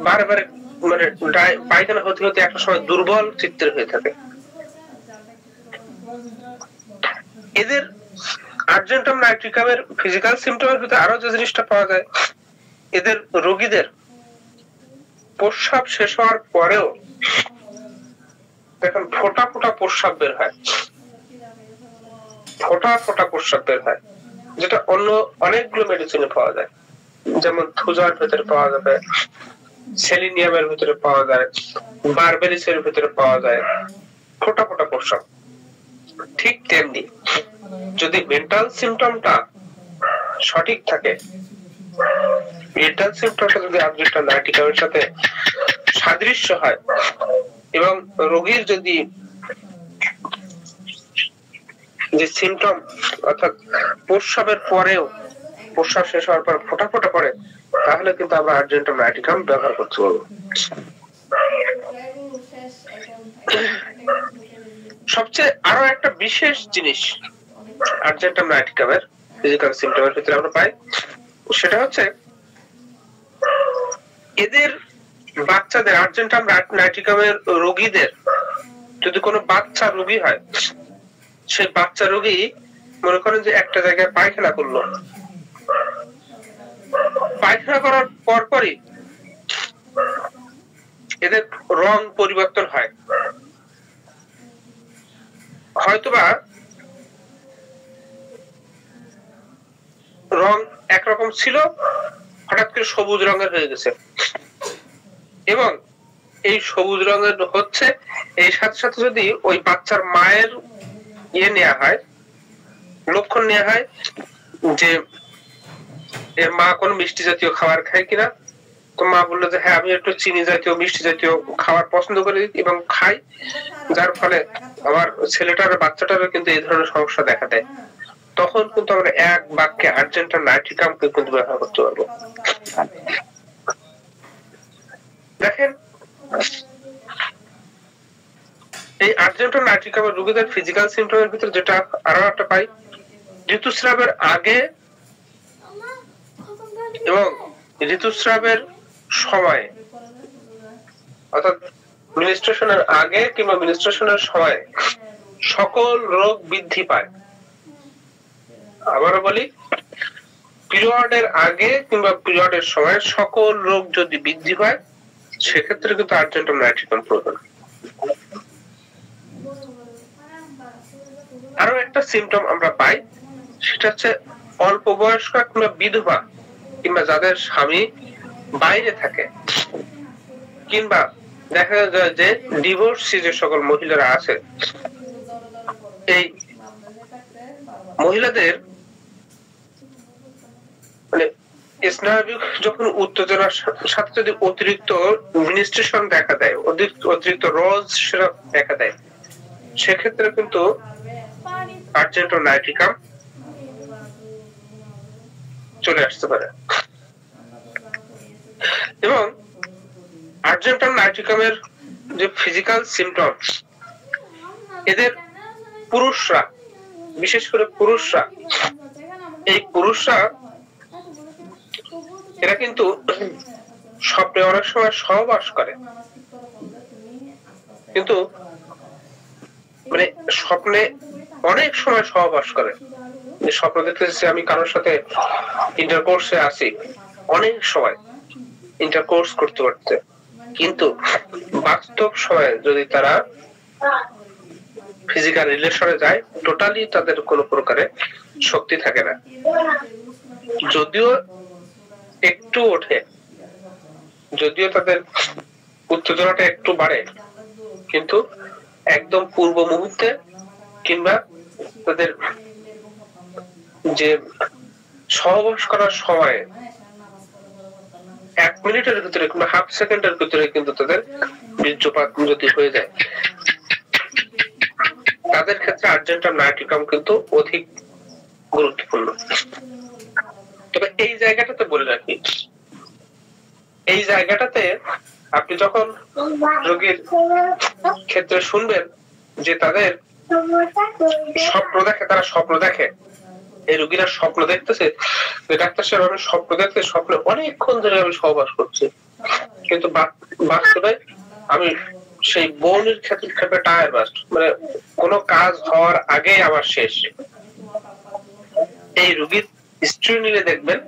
বারে বারে মানে পায়খানা হতে হতে একটা সময় দুর্বল চিত্তের হয়ে থাকে। এদের আর্জেন্টাম নাইট্রিকামের ফিজিক্যাল সিমটমের ভিতরে আরো যে জিনিসটা পাওয়া যায়, এদের রোগীদের প্রস্রাব শেষ হওয়ার পরেও দেখুন ফোটা ফোটা প্রস্রাব বের হয়, ফোটা ফোটা প্রস্রাব বের হয়, যেটা অন্য অনেকগুলো মেডিসিনে পাওয়া যায়। যেমন থুজার ভিতরে পাওয়া যাবে, সেলিনিয়ামের ভিতরে পাওয়া যায়, বারবেরিসের ভিতরে পাওয়া যায় ফোটা ফোটা প্রস্রাব। ঠিক তেমনি যদি মেন্টাল সিমটমটা সঠিক থাকে, মেন্টাল সিমটমটা যদি আর্জেন্টাম নাইটিকামের সাথে সাদৃশ্য হয় এবং রোগীর যদি যে সিমটম অর্থাৎ প্রস্রাবের পরেও প্রস্রাব শেষ হওয়ার পর ফোটা ফোটা পড়ে, তাহলে কিন্তু আমরা আর্জেন্টাম নাইটিকাম ব্যবহার করতে পারবো। সবচেয়ে আরো একটা বিশেষ জিনিস আর্জেন্টাম নাইটিকামের ফিজিক্যাল সিমটমের ভিতরে আমরা পাই, সেটা হচ্ছে এদের বাচ্চাদের, আর্জেন্টাম নাইটিকামের রোগীদের যদি কোনো বাচ্চা রোগী হয়, সেই বাচ্চা রোগী মনে করেন যে একটা জায়গায় পায়খানা করলো, পায়খানা করার পরপরই এদের রং পরিবর্তন হয়। হয়তোবা রং একরকম ছিল, হঠাৎ করে সবুজ রঙের হয়ে গেছে এবং এই সবুজ রঙের হচ্ছে, এই সাথে সাথে যদি ওই বাচ্চার মায়ের নেওয়া হয়, লক্ষণ নেওয়া হয় যে এর মা কোন মিষ্টি জাতীয় খাবার খায় কিনা, তো মা বললো যে হ্যাঁ আমি একটু চিনি জাতীয় মিষ্টি জাতীয় খাবার পছন্দ করি এবং খাই, যার ফলে আমার ছেলেটার বাচ্চাটারও কিন্তু এই ধরনের সমস্যা দেখা দেয়, তখন কিন্তু আমরা এক বাক্যে আর্জেন্টাম নাইট্রিকামকে কিন্তু ব্যবহার করতে পারবো। দেখেন এই আর্জেন্টাম নাইট্রিকামের রোগীদের ফিজিক্যাল সিমটমের ভিতরে যেটা আরো একটা পাই, ঋতুস্রাবের আগে এবং ঋতুস্রাবের সময়, অর্থাৎ মিনিস্ট্রেশনের আগে কিংবা মিনিস্ট্রেশনের সময় সকল রোগ বৃদ্ধি পায়। আবারও বলি, পিরিয়ডের আগে কিংবা পিরিয়ডের সময় সকল রোগ যদি বৃদ্ধি পায়, সেক্ষেত্রে কিন্তু আর্জেন্টাম নাইট্রিকাম প্রয়োজন। আরো একটা সিমটম আমরা পাই, সেটা হচ্ছে অল্প বয়স্ক কিংবা বিধবা কিংবা যাদের স্বামী বাইরে থাকে, কিংবা দেখা যায় যে ডিভোর্সি যে সকল মহিলারা আছে, এই মহিলাদের মানে স্নায়বিক যখন উত্তেজনার সাথে যদি অতিরিক্ত মিনিস্ট্রেশন দেখা দেয়, অতিরিক্ত রোজ সেটা দেখা দেয়, সেক্ষেত্রে কিন্তু আর্জেন্টাম নাইট্রিকাম চলে আসতে পারে। এবং আর্জেন্টাম নাইট্রিকামের যে ফিজিক্যাল সিমটমস, এদের পুরুষরা, বিশেষ করে পুরুষরা, এই পুরুষরা এরা কিন্তু স্বপ্নে অনেক সময় সহবাস করে, কিন্তু মানে স্বপ্নে অনেক সময় সহবাস করে স্বপ্ন দেখতেছি আমি কারোর সাথে ইন্টারকোর্সে আছি, অনেক সময় ইন্টারকোর্স করতে পারতে, কিন্তু বাস্তব সময়ে যদি তারা ফিজিক্যাল রিলেশনে যায় টোটালি তাদের কোনো প্রকারে শক্তি থাকে না, যদিও একটু ওঠে, যদিও তাদের উত্তেজনাটা একটু বাড়ে, কিন্তু একদম পূর্ব মুহূর্তে কিংবা তাদের যে সহবাস করার সময় 1 মিনিটের ভিতরে কিংবা হাফ সেকেন্ডের ভিতরে কিন্তু তাদের বীর্যপাত যদি হয়ে যায়, তাদের ক্ষেত্রে আর্জেন্টাম নাইট্রিকাম কিন্তু অধিক গুরুত্বপূর্ণ। তবে এই জায়গাটাতে বলে রাখি, এই জায়গাটাতে আপনি যখন রোগীর ক্ষেত্রে শুনবেন যে তাদের স্বপ্ন দেখে, তারা স্বপ্ন দেখে, এই রোগীরা স্বপ্ন দেখতেছে যে ডাক্তার সাহেব আমি স্বপ্ন দেখতে, স্বপ্নে অনেকক্ষণ ধরে আমি সহবাস করছি, কিন্তু বাস্তবে আমি সেই বউনির ক্ষেত্রে টায়ার বাস্ট, মানে কোনো কাজ হওয়ার আগে আমার শেষ। এই রোগীর স্ত্রী নিলে দেখবেন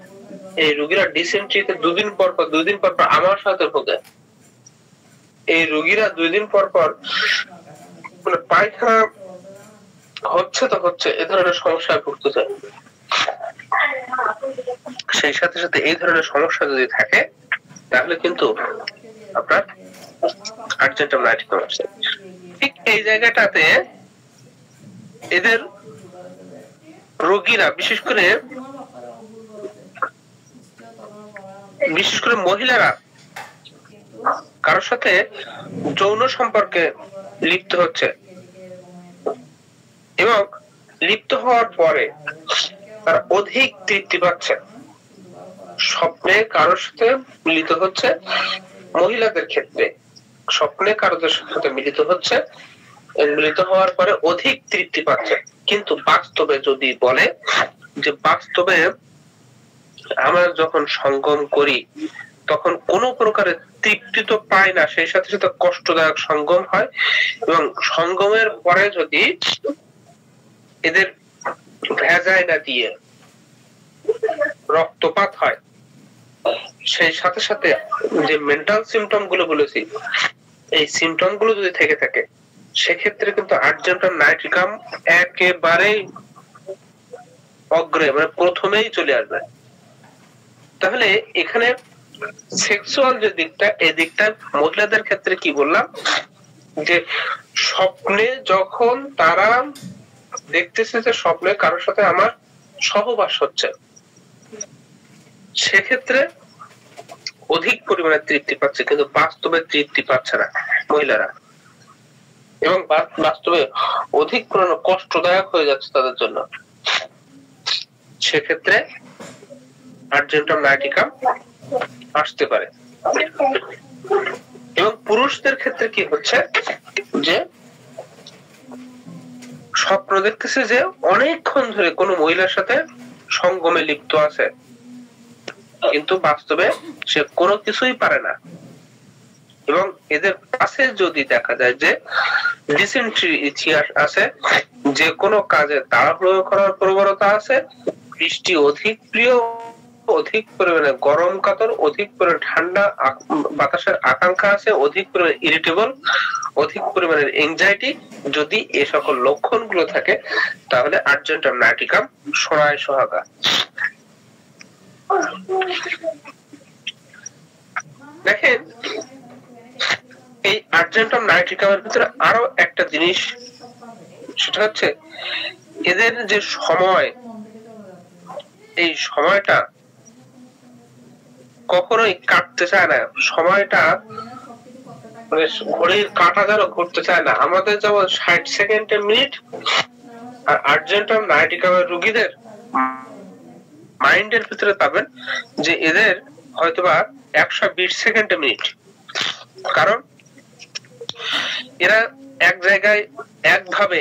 এই রোগীরা ডিসেন্ট্রিতে 2 দিন পর আমার সাথে ভোগে। এই রোগীরা 2 দিন পর মানে পায়খানা হচ্ছে তো হচ্ছে, এ ধরনের সমস্যায় ভুগতেছে। সেই সাথে সাথে এই ধরনের সমস্যা যদি থাকে তাহলে কিন্তু আপনার আর্জেন্টাম নাইট্রিকাম আছে। ঠিক এই জায়গাটাতে এদের রোগীরা বিশেষ করে মহিলারা কারোর সাথে যৌন সম্পর্কে লিপ্ত হচ্ছে এবং লিপ্ত হওয়ার পরে তারা অধিক তৃপ্তি পাচ্ছে। স্বপ্নে কারোর সাথে মিলিত হচ্ছে, মহিলাদের ক্ষেত্রে স্বপ্নে কারোর সাথে মিলিত হচ্ছে, মিলিত হওয়ার পরে অধিক তৃপ্তি পাচ্ছে, কিন্তু বাস্তবে যদি বলে যে বাস্তবে আমরা যখন সঙ্গম করি তখন কোনো প্রকারের তৃপ্তি তো পায় না, সেই সাথে সাথে কষ্টদায়ক সঙ্গম হয়, এবং সঙ্গমের পরে যদি এদের ভেজাইনা দিয়ে রক্তপাত হয়, সেই সাথে সাথে যে মেন্টাল সিমটম গুলো বলেছি, এই সিমটম গুলো যদি থেকে থাকে সেক্ষেত্রে কিন্তু আর্জেন্টাম নাইট্রিকাম একেবারেই অগ্রে, মানে প্রথমেই চলে আসবে। তাহলে এখানে সেক্সুয়াল যে দিকটা, এই দিকটা মহিলাদের ক্ষেত্রে কি বললাম যে স্বপ্নে যখন তারা দেখতেছে যে স্বপ্নে কারোর সাথে আমার সহবাস হচ্ছে, সেক্ষেত্রে অধিক পরিমাণে তৃপ্তি পাচ্ছে, কিন্তু বাস্তবে তৃপ্তি পাচ্ছে না মহিলারা, এবং বাস্তবে অধিক পরিমাণে কষ্টদায়ক হয়ে যাচ্ছে তাদের জন্য। সেক্ষেত্রে আর্জেন্টাম নাইট্রিকাম আসতে পারে। এবং পুরুষদের ক্ষেত্রে কি হচ্ছে যে স্বপ্ন দেখতেছে যে অনেকক্ষণ ধরে কোনো মহিলার সাথে সঙ্গমে লিপ্ত আছে, কিন্তু বাস্তবে সে কোনো কিছুই পারে না। এবং এদের কাছে যদি দেখা যায় যে ডিসেন্ট্রি ইতিহাস আছে, যে কোনো কাজে তাড়াহুড়ো করার প্রবণতা আছে, বৃষ্টি অধিক প্রিয়, অধিক পরিমাণে গরম কাতর, অধিক পরিমাণে ঠান্ডা বাতাসের আকাঙ্ক্ষা আছে, অধিক পরিমাণে ইরিটেবল, অধিক পরিমাণের এনজাইটি, যদি এ সকল লক্ষণ গুলো থাকে তাহলে আর্জেন্টাম নাইট্রিকাম সোনায় সোহাগা। দেখেন এই আর্জেন্টাম নাইট্রিকামের ভিতরে আরো একটা জিনিস, সেটা হচ্ছে এদের যে সময়, এই সময়টা কখনোই কাটতে চায় না, সময়টা মানে ঘড়ির কাঁটা যেন ঘুরতে চায় না। আমাদের যেমন 60 সেকেন্ডে মিনিট, আর আর্জেন্টাম নাইট্রিকামের রোগীদের মাইন্ডের ভিতরে পাবেন যে এদের হয়তোবা 120 সেকেন্ডে মিনিট, কারণ এরা এক জায়গায় একভাবে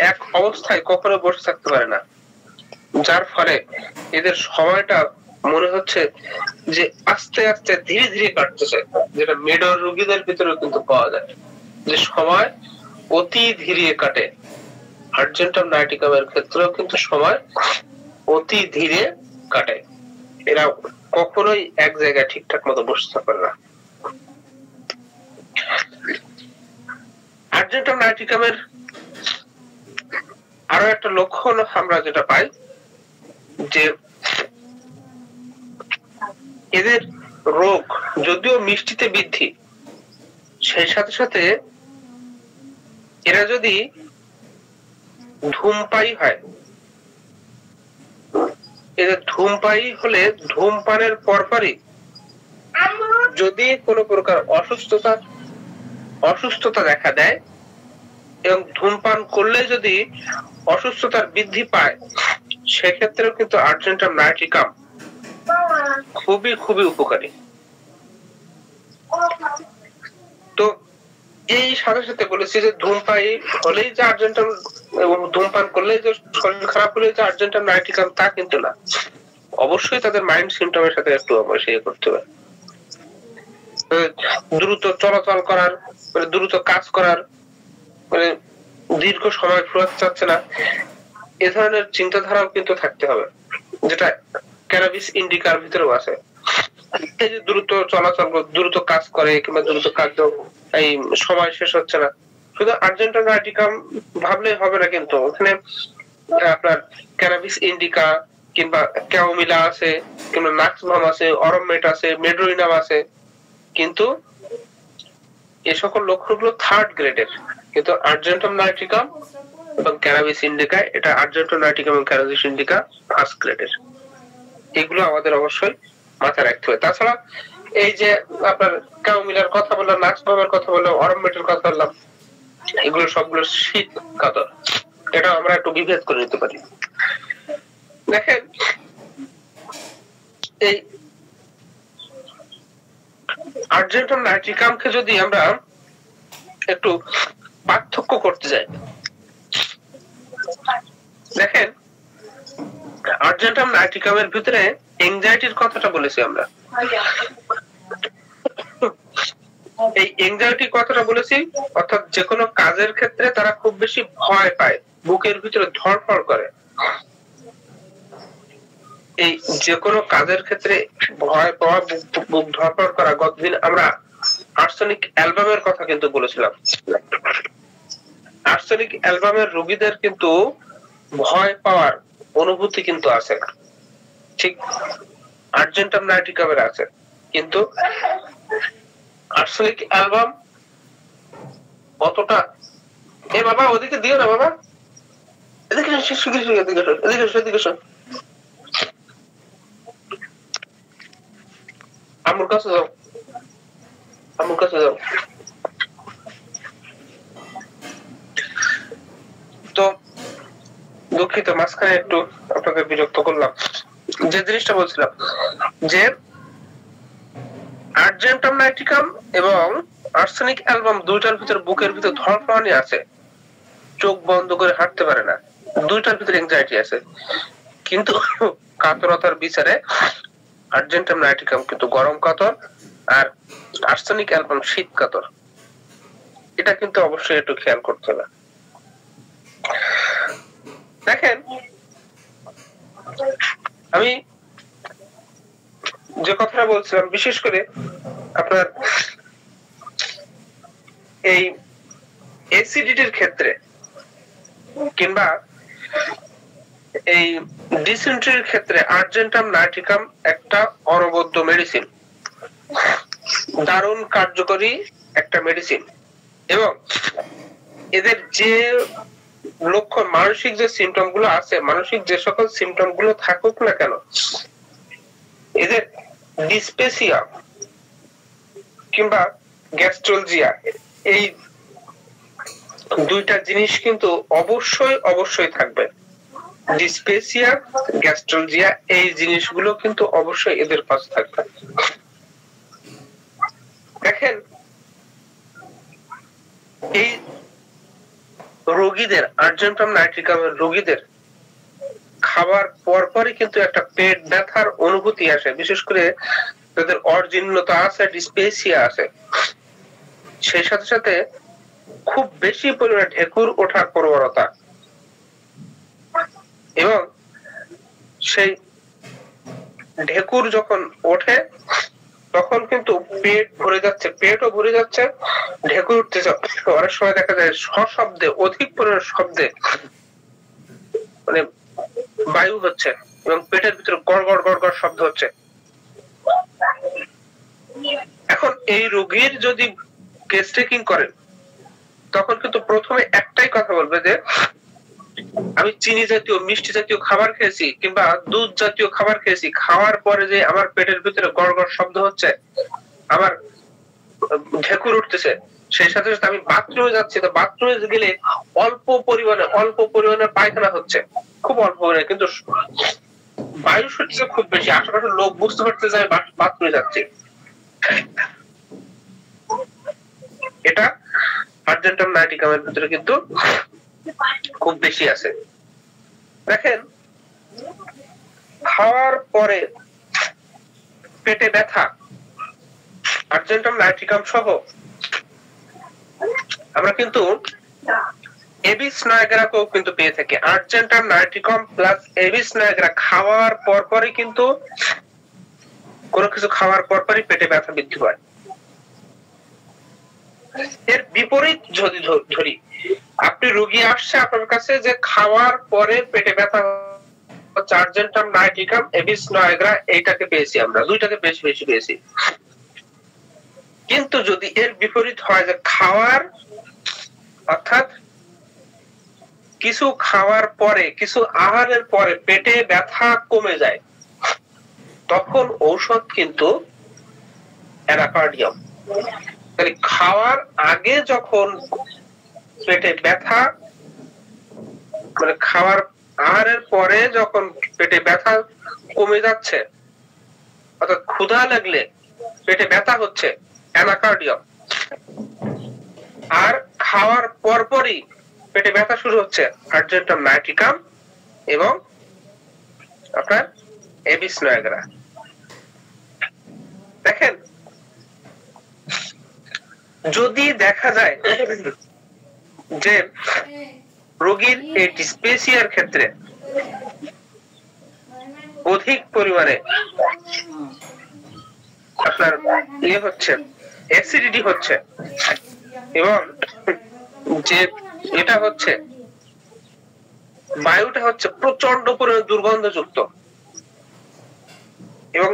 এক অবস্থায় কখনো বসে থাকতে পারে না, যার ফলে এদের সময়টা মনে হচ্ছে যে আস্তে আস্তে ধীরে ধীরে কাটতেছে, যেটা মেডর রোগীদের ভিতরে কিন্তু পাওয়া যায়, যে সময় অতি ধীরে কাটে। আর্জেন্টাম নাইট্রিকামের ক্ষেত্রেও কিন্তু সময় অতি ধীরে কাটে। এরা কখনোই এক জায়গায় ঠিকঠাক মতো বসতে পারে না। আর্জেন্টাম নাইটিকামের আরো একটা লক্ষণ আমরা যেটা পাই, যে এদের রোগ যদিও মিষ্টিতে বৃদ্ধি, সেই সাথে সাথে এরা যদি ধূমপায়ী হয়, এদের ধূমপায়ী হলে ধূমপানের পরপরই যদি কোনো প্রকার অসুস্থতা দেখা দেয় এবং ধূমপান করলে যদি অসুস্থতার বৃদ্ধি পায়, সেক্ষেত্রেও কিন্তু আর্জেন্টাম নাইটিকাম খুবই খুবই উপকারী। তো এই সাথে সাথে বলেছি যে ধূমপায়ী হলেই যে আর্জেন্টাম এবং ধূমপান করলেই যে শরীর খারাপ হলে যে আর্জেন্টাম নাইটিকাম তা কিন্তু না। অবশ্যই তাদের মাইন্ড সিমটমের সাথে একটু অবশ্যই করতে হবে। দ্রুত চলাচল করার, মানে দ্রুত কাজ করার, মানে দীর্ঘ সময় ফুরাতে চাচ্ছে না, এ ধরনের চিন্তাধারাও কিন্তু থাকতে হবে, যেটা ক্যানাবিস ইন্ডিকার ভিতরেও আছে। এই যে দ্রুত চলাচল, দ্রুত কাজ করে কিংবা দ্রুত কাজ এই সময় শেষ হচ্ছে না, শুধু আর্জেন্টাম নাইটিকাম ভাবলেই হবে না, কিন্তু ওখানে আপনার ক্যানাবিস ইন্ডিকা কিংবা ক্যাওমিলা আছে, কিংবা নাক্সভাম আছে, অরমেট আছে, মেড্রোইনাম আছে, কিন্তু এ সকল লক্ষণগুলো থার্ড গ্রেডের। কিন্তু আর্জেন্টাম নাইটিকাম এবং ক্যানাবিস ইন্ডিকা, এটা আর্জেন্টাম নাইটিকাম এবং ক্যানাবিস ইন্ডিকা ফার্স্ট গ্রেডের। এগুলো আমাদের অবশ্যই মাথায় রাখতে হবে। তাছাড়া এই যে আপনার ক্যাওমিলার কথা বললাম, নাক্সভামের কথা বললাম, অরমেটের কথা বললাম, এগুলো সবগুলো শীত কাতর, এটা আমরা একটু বিভেদ করে নিতে পারি। দেখেন, এই আর্জেন্টাম নাইটিকামকে যদি আমরা একটু পার্থক্য করতে যাই, দেখেন আর্জেন্টাম নাইটিকামের ভিতরে এংজাইটির কথাটা বলেছি আমরা। এই এংজাইটি কথাটা বলেছি, অর্থাৎ যে কোনো কাজের ক্ষেত্রে তারা খুব বেশি ভয় পায়, বুকের ভিতরে ধড়ফড় করে। এই যে কোনো কাজের ক্ষেত্রে ভয় পাওয়া, বুক ধড়ফড় করা, গতদিন আমরা আর্সেনিক অ্যালবামের কথা কিন্তু বলেছিলাম। আর্সেনিক অ্যালবামের রোগীদের কিন্তু ভয় পাওয়ার অনুভূতি কিন্তু আছে, ঠিক আর্জেন্টাম নাইটিকামের আছে। কিন্তু আর্সেনিক অ্যালবাম অতটা, এ বাবা ওদিকে দিও না বাবা, এদিকে এদিকে আমার কাছে যাও, আমার কাছে যাও। তো দুঃখিত, মাঝখানে একটু আপনাকে বিরক্ত করলাম। যে জিনিসটা বলছিলাম, যে আর্জেন্টাম নাইটিকাম এবং আর্সেনিক অ্যালবাম দুইটার ভিতর বুকের ভিতর ধড়ফড়ানি আছে, চোখ বন্ধ করে হাঁটতে পারে না, দুইটার ভিতরে এনজাইটি আছে। কিন্তু কাতরতার বিচারে আর্জেন্টাম নাইটিকাম কিন্তু গরম কাতর, আর আর্সেনিক অ্যালবাম শীত কাতর। এটা কিন্তু অবশ্যই একটু খেয়াল করতে হবে। দেখেন, আমি যে কথাটা বলছিলাম, বিশেষ করে আপনার এই অ্যাসিডিটির ক্ষেত্রে কিংবা এই ডিসেন্ট্রির ক্ষেত্রে আর্জেন্টাম নাইটিকাম একটা অনবদ্য মেডিসিন, দারুণ কার্যকরী একটা মেডিসিন। এবং এদের যে লক্ষণ, মানসিক যে সিমটম গুলো আছে, মানসিক যে সকল সিমটম গুলো থাকুক না কেন, এদের ডিসপেসিয়া কিংবা গ্যাস্ট্রোলজিয়া, এই দুইটা জিনিস কিন্তু অবশ্যই অবশ্যই থাকবে। ডিসপেসিয়া, গ্যাস্ট্রোলজিয়া, এই জিনিসগুলো কিন্তু অবশ্যই এদের পাশে থাকবে। দেখেন, এই রোগীদের, আর্জেন্টাম নাইটিকামের রোগীদের খাবার পরপরই কিন্তু একটা পেট ব্যথার অনুভূতি আসে, বিশেষ করে যাদের অর্জিনতা আছে, ডিসপেসিয়া আছে, সেই সাথে সাথে খুব বেশি পরিমাণে ঢেকুর ওঠার প্রবণতা, এবং সেই ঢেকুর যখন ওঠে তখন কিন্তু পেট ভরে যাচ্ছে, পেটও ভরে যাচ্ছে, ঢেকুর উঠতেছে। অনেক সময় দেখা যায় সশব্দে, অধিক পরিমাণ শব্দে মানে বায়ু হচ্ছে এবং পেটের ভিতরে গড় গড় গড় গড় শব্দ হচ্ছে। এখন এই রোগীর যদি কেস টেকিং করেন তখন কিন্তু প্রথমে একটাই কথা বলবে যে আমি চিনি জাতীয়, মিষ্টি জাতীয় খাবার খেয়েছি কিংবা দুধ জাতীয় খাবার খেয়েছি, খাওয়ার পরে যে আমার পেটের ভিতরে গড় গড় শব্দ হচ্ছে, আমার ঢেকুর উঠতেছে, সেই সাথে সাথে আমি বাথরুমে যাচ্ছি, তো বাথরুমে গেলে অল্প পরিমাণে পায়খানা হচ্ছে, খুব অল্প পরিমাণে, কিন্তু বায়ু সত্যি খুব বেশি, আশেপাশে লোক বুঝতে পারতে যায় বাথরুমে যাচ্ছে। এটা আর্জেন্টাম নাইটিকামের ভিতরে কিন্তু খুব বেশি আছে। দেখেন, খাওয়ার পরে পেটে ব্যথা আর্জেন্টাম নাইটিকাম সহ আমরা কিন্তু এবিস নাইগ্রাকেও কিন্তু পেয়ে থাকি। আর্জেন্টাম নাইটিকাম প্লাস এবিস নাইগ্রা খাওয়ার পরপরই কিন্তু কোনো কিছু খাওয়ার পরপরই পেটে ব্যথা বৃদ্ধি পায়। এর বিপরীত যদি ধরি, আপনি রোগী আসছে আপনার কাছে যে খাওয়ার পরে পেটে ব্যথা হচ্ছে, আর্জেন্টাম নাইটিকাম এবিস নাইগ্রা এইটাকে পেয়েছি আমরা, দুইটাকে বেশি বেশি পেয়েছি। কিন্তু যদি এর বিপরীত হয় যে খাওয়ার অর্থাৎ কিছু খাওয়ার পরে, কিছু আহারের পরে পেটে ব্যথা কমে যায়, তখন ঔষধ কিন্তু অ্যানাকার্ডিয়াম। তাহলে খাওয়ার আগে যখন পেটে ব্যথা, মানে খাওয়ার আহারের পরে যখন পেটে ব্যথা কমে যাচ্ছে, অর্থাৎ ক্ষুধা লাগলে পেটে ব্যথা হচ্ছে, অ্যানাকার্ডিয়াম। আর খাওয়ার পরপরই পেটে ব্যথা শুরু হচ্ছে, আর্জেন্টাম নাইটিকাম এবং আপনার এবিস নাইগ্রা। দেখেন, যদি দেখা যায় যে রোগীর এই ডিসপেসিয়ার ক্ষেত্রে অধিক পরিমাণে আপনার ইয়ে হচ্ছে, অ্যাসিডিটি হচ্ছে, এবং যে এটা হচ্ছে বায়ুটা হচ্ছে প্রচন্ড পরিমাণে দুর্গন্ধযুক্ত, এবং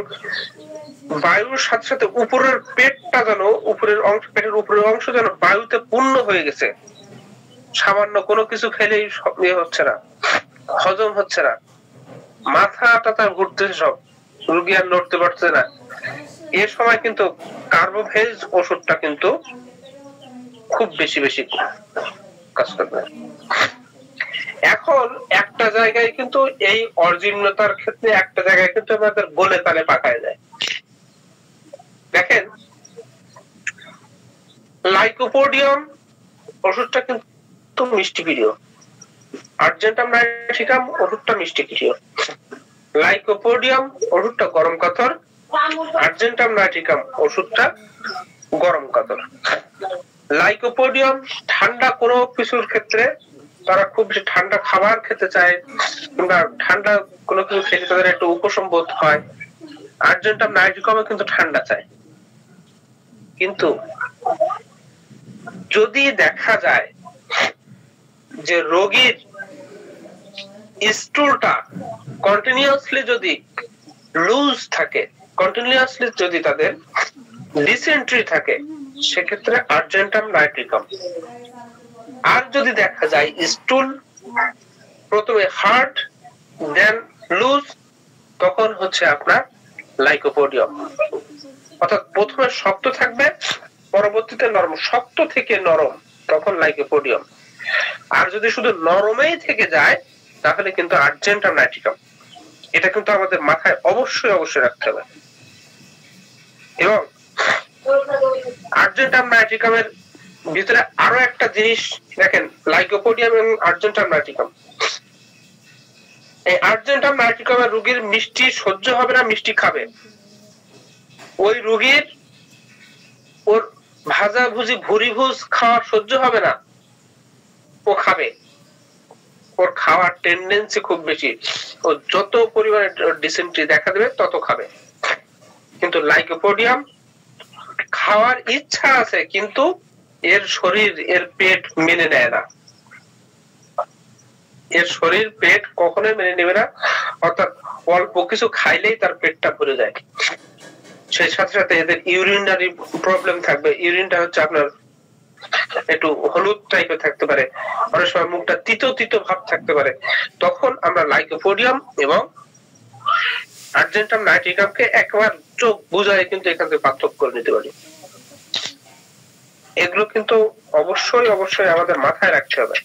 বায়ুর সাথে সাথে উপরের পেটটা যেন, উপরের অংশ, পেটের উপরের অংশ যেন বায়ুতে পূর্ণ হয়ে গেছে, সামান্য কোনো কিছু খেলেই ইয়ে হচ্ছে না, হজম হচ্ছে না, মাথাটা তার ঘুরতেছে, সব রোগী আর নড়তে পারছে না, এর সময় কিন্তু কার্বোভেজ ওষুধটা কিন্তু খুব বেশি বেশি কাজ করবে। এখন একটা জায়গায় কিন্তু এই অর্জিনতার ক্ষেত্রে একটা জায়গায় কিন্তু আমাদের গোলে তালে পাকায় যায়। দেখেন, লাইকোপোডিয়াম ওষুধটা কিন্তু মিষ্টি প্রিয়, আর্জেন্টাম নাইটিকাম ওষুধটা মিষ্টি প্রিয়। লাইকোপোডিয়াম ওষুধটা গরম কাতর, আর্জেন্টাম নাইটিকাম ওষুধটা গরম কাতর। লাইকোপোডিয়াম ঠান্ডা কোনো কিছুর ক্ষেত্রে, তারা খুব বেশি ঠান্ডা খাবার খেতে চায় কিংবা ঠান্ডা কোনো কিছু খেলে তাদের একটু উপশম বোধ হয়। আর্জেন্টাম নাইটিকামও কিন্তু ঠান্ডা চায়। কিন্তু যদি দেখা যায় যে রোগীর স্টুলটা কন্টিনিউয়াসলি যদি লুজ থাকে, কন্টিনিউয়াসলি যদি তাদের ডিসেন্ট্রি থাকে, সেক্ষেত্রে আর্জেন্টাম নাইটিকাম। আর যদি দেখা যায় স্টুল প্রথমে হার্ড দেন লুজ, তখন হচ্ছে আপনার লাইকোপোডিয়াম। অর্থাৎ প্রথমে শক্ত থাকবে, পরবর্তীতে নরম, শক্ত থেকে নরম, তখন লাইকোপোডিয়াম। আর যদি শুধু নরমেই থেকে যায় তাহলে কিন্তু আর্জেন্টাম নাইটিকাম। এটা কিন্তু আমাদের মাথায় অবশ্যই অবশ্যই রাখতে হবে। এবং আর্জেন্টাম নাইটিকামের ভিতরে আরো একটা জিনিস দেখেন, লাইকোপোডিয়াম এবং আর্জেন্টাম নাইটিকাম, এই আর্জেন্টাম নাইটিকামের রোগীর মিষ্টি সহ্য হবে না, মিষ্টি খাবে, ওই রোগীর ওর ভাজা ভুজি ভুরি ভুজ খাওয়া সহ্য হবে না, ও খাবে, ও ওর খাওয়ার টেন্ডেন্সি খুব বেশি, ও যত পরিমাণে ডিসেন্ট্রি দেখা দেবে তত খাবে। কিন্তু লাইকোপোডিয়াম খাওয়ার ইচ্ছা আছে কিন্তু এর শরীর, এর পেট মেনে নেয় না, এর শরীর পেট কখনোই মেনে নেবে না, অর্থাৎ অল্প কিছু খাইলেই তার পেটটা ভরে যায়। সেই সাথে সাথে এদের ইউরিনারি প্রবলেম থাকবে, ইউরিনটা হচ্ছে আপনার একটু হলুদ টাইপের থাকতে পারে, অনেক সময় মুখটা তিতো তিতো ভাব থাকতে পারে। তখন আমরা লাইকোপোডিয়াম এবং আর্জেন্টাম নাইট্রিকামকে একবার চোখ বুঝায় কিন্তু এখান থেকে পার্থক্য করে নিতে পারি। এগুলো কিন্তু অবশ্যই অবশ্যই আমাদের মাথায় রাখতে হবে।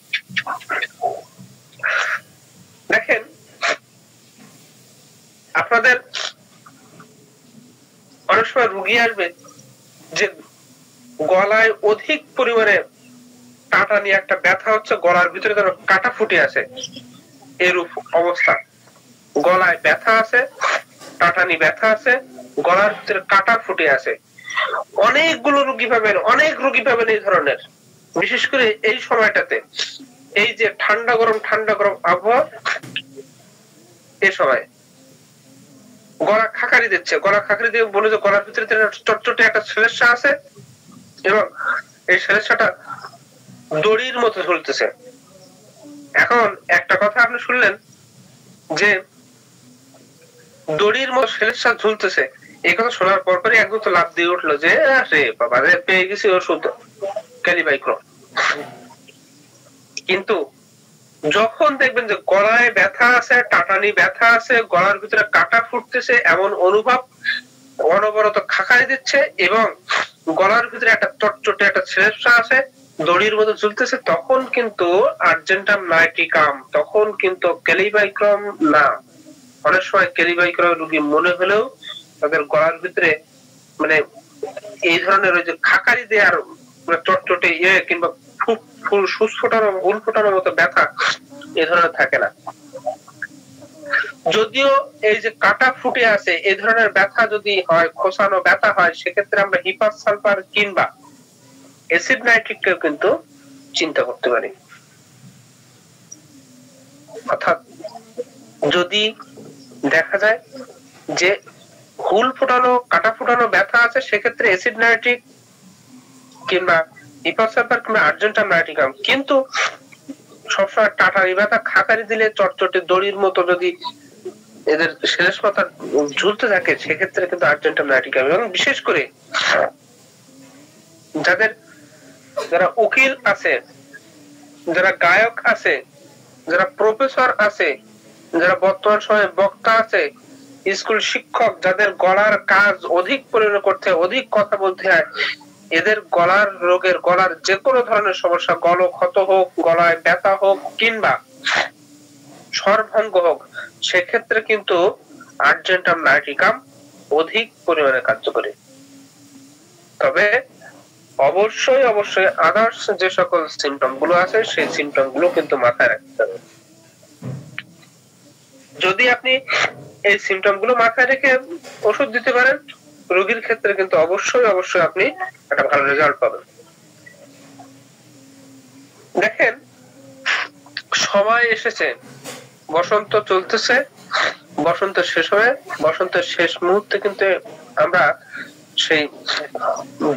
দেখেন, আপনাদের অনেক সময় রুগী আসবে যে গলায় অধিক পরিমাণে কাটা নিয়ে একটা ব্যথা হচ্ছে, গলার ভিতরে যেন কাটা ফুটে আছে, এরূপ অবস্থা। গলায় ব্যথা আছে, কাটানি ব্যথা আছে, গলার ভিতরে কাটা ফুটে আছে। অনেকগুলো রুগী পাবেন, অনেক রুগী পাবেন এই ধরনের, বিশেষ করে এই সময়টাতে, এই যে ঠান্ডা গরম আবহাওয়া, এই সময় গলা খাকারি দিচ্ছে, গলা খাকারি দিয়ে বলে যে গলার ভিতরে চটচটে একটা ছেলেসা আছে এবং এই ছেলেসাটা দড়ির মতো ঝুলতেছে। এখন একটা কথা আপনি শুনলেন যে দড়ির মতো ছেলেসা ঝুলতেছে, এই কথা শোনার পরপরই একদম তো লাফ দিয়ে উঠলো যে আরে বাবা রে, পেয়ে গেছি ওষুধ ক্যালিবাইক্রো। কিন্তু যখন দেখবেন যে গলায় ব্যথা আছে, টাটানি ব্যথা আছে, গলার ভিতরে কাটা ফুটতেছে এমন অনুভব, অনবরত খাকারি দিচ্ছে এবং গলার ভিতরে একটা চটচটে একটা ছেলেসা আছে, দড়ির মতো ঝুলতেছে, তখন কিন্তু আর্জেন্টাম নাইট্রিকাম, তখন কিন্তু ক্যালিবাইক্রম না। অনেক সময় ক্যালিবাইক্রম রোগী মনে হলেও তাদের গলার ভিতরে মানে এই ধরনের ওই যে খাকারি দেওয়ার চটচটে কিংবা সুচ ফোটানো, হুল ফোটানোর মতো ব্যথা এ ধরনের থাকে না। যদিও এই যে কাটা ফুটে আছে এই ধরনের ব্যথা যদি হয়, খোসানো ব্যথা হয়, সেক্ষেত্রে আমরা হিপার সালফার কিংবা অ্যাসিড নাইট্রিককেও কিন্তু চিন্তা করতে পারি। অর্থাৎ যদি দেখা যায় যে হুল ফোটানো, কাটা ফুটানো ব্যথা আছে, সেক্ষেত্রে অ্যাসিড নাইট্রিক কিংবা হিপার সালফার কিংবা আর্জেন্টাম নাইট্রিকাম। কিন্তু সবসময় টাটারি ব্যথা খাকারি দিলে চটচটে দড়ির মতো যদি এদের শেষ পাতা ঝুলতে থাকে, সেক্ষেত্রে কিন্তু আর্জেন্টাম নাইট্রিকাম। এবং বিশেষ করে যারা উকিল আছে, যারা গায়ক আছে, যারা প্রফেসর আছে, যারা বর্তমান সময়ে বক্তা আছে, স্কুল শিক্ষক, যাদের গলার কাজ অধিক পরিমাণে করতে, অধিক কথা বলতে হয়, এদের গলার রোগের, গলার যে কোনো ধরনের সমস্যা, গলক্ষত হোক, গলায় ব্যথা হোক কিংবা স্বরভঙ্গ হোক, সেক্ষেত্রে কিন্তু আর্জেন্টাম নাইট্রিকাম অধিক পরিমাণে কার্যকরী। তবে অবশ্যই অবশ্যই আদার্স যে সকল সিমটম গুলো আছে সেই সিমটম গুলো কিন্তু মাথায় রাখতে হবে। যদি আপনি এই সিমটম গুলো মাথায় রেখে ওষুধ দিতে পারেন, রোগীর ক্ষেত্রে কিন্তু অবশ্যই অবশ্যই আপনি একটা ভালো রেজাল্ট পাবেন। দেখেন, সময় এসেছে, বসন্ত চলতেছে, বসন্ত শেষ হয়ে বসন্তের শেষ মুহূর্তে কিন্তু আমরা সেই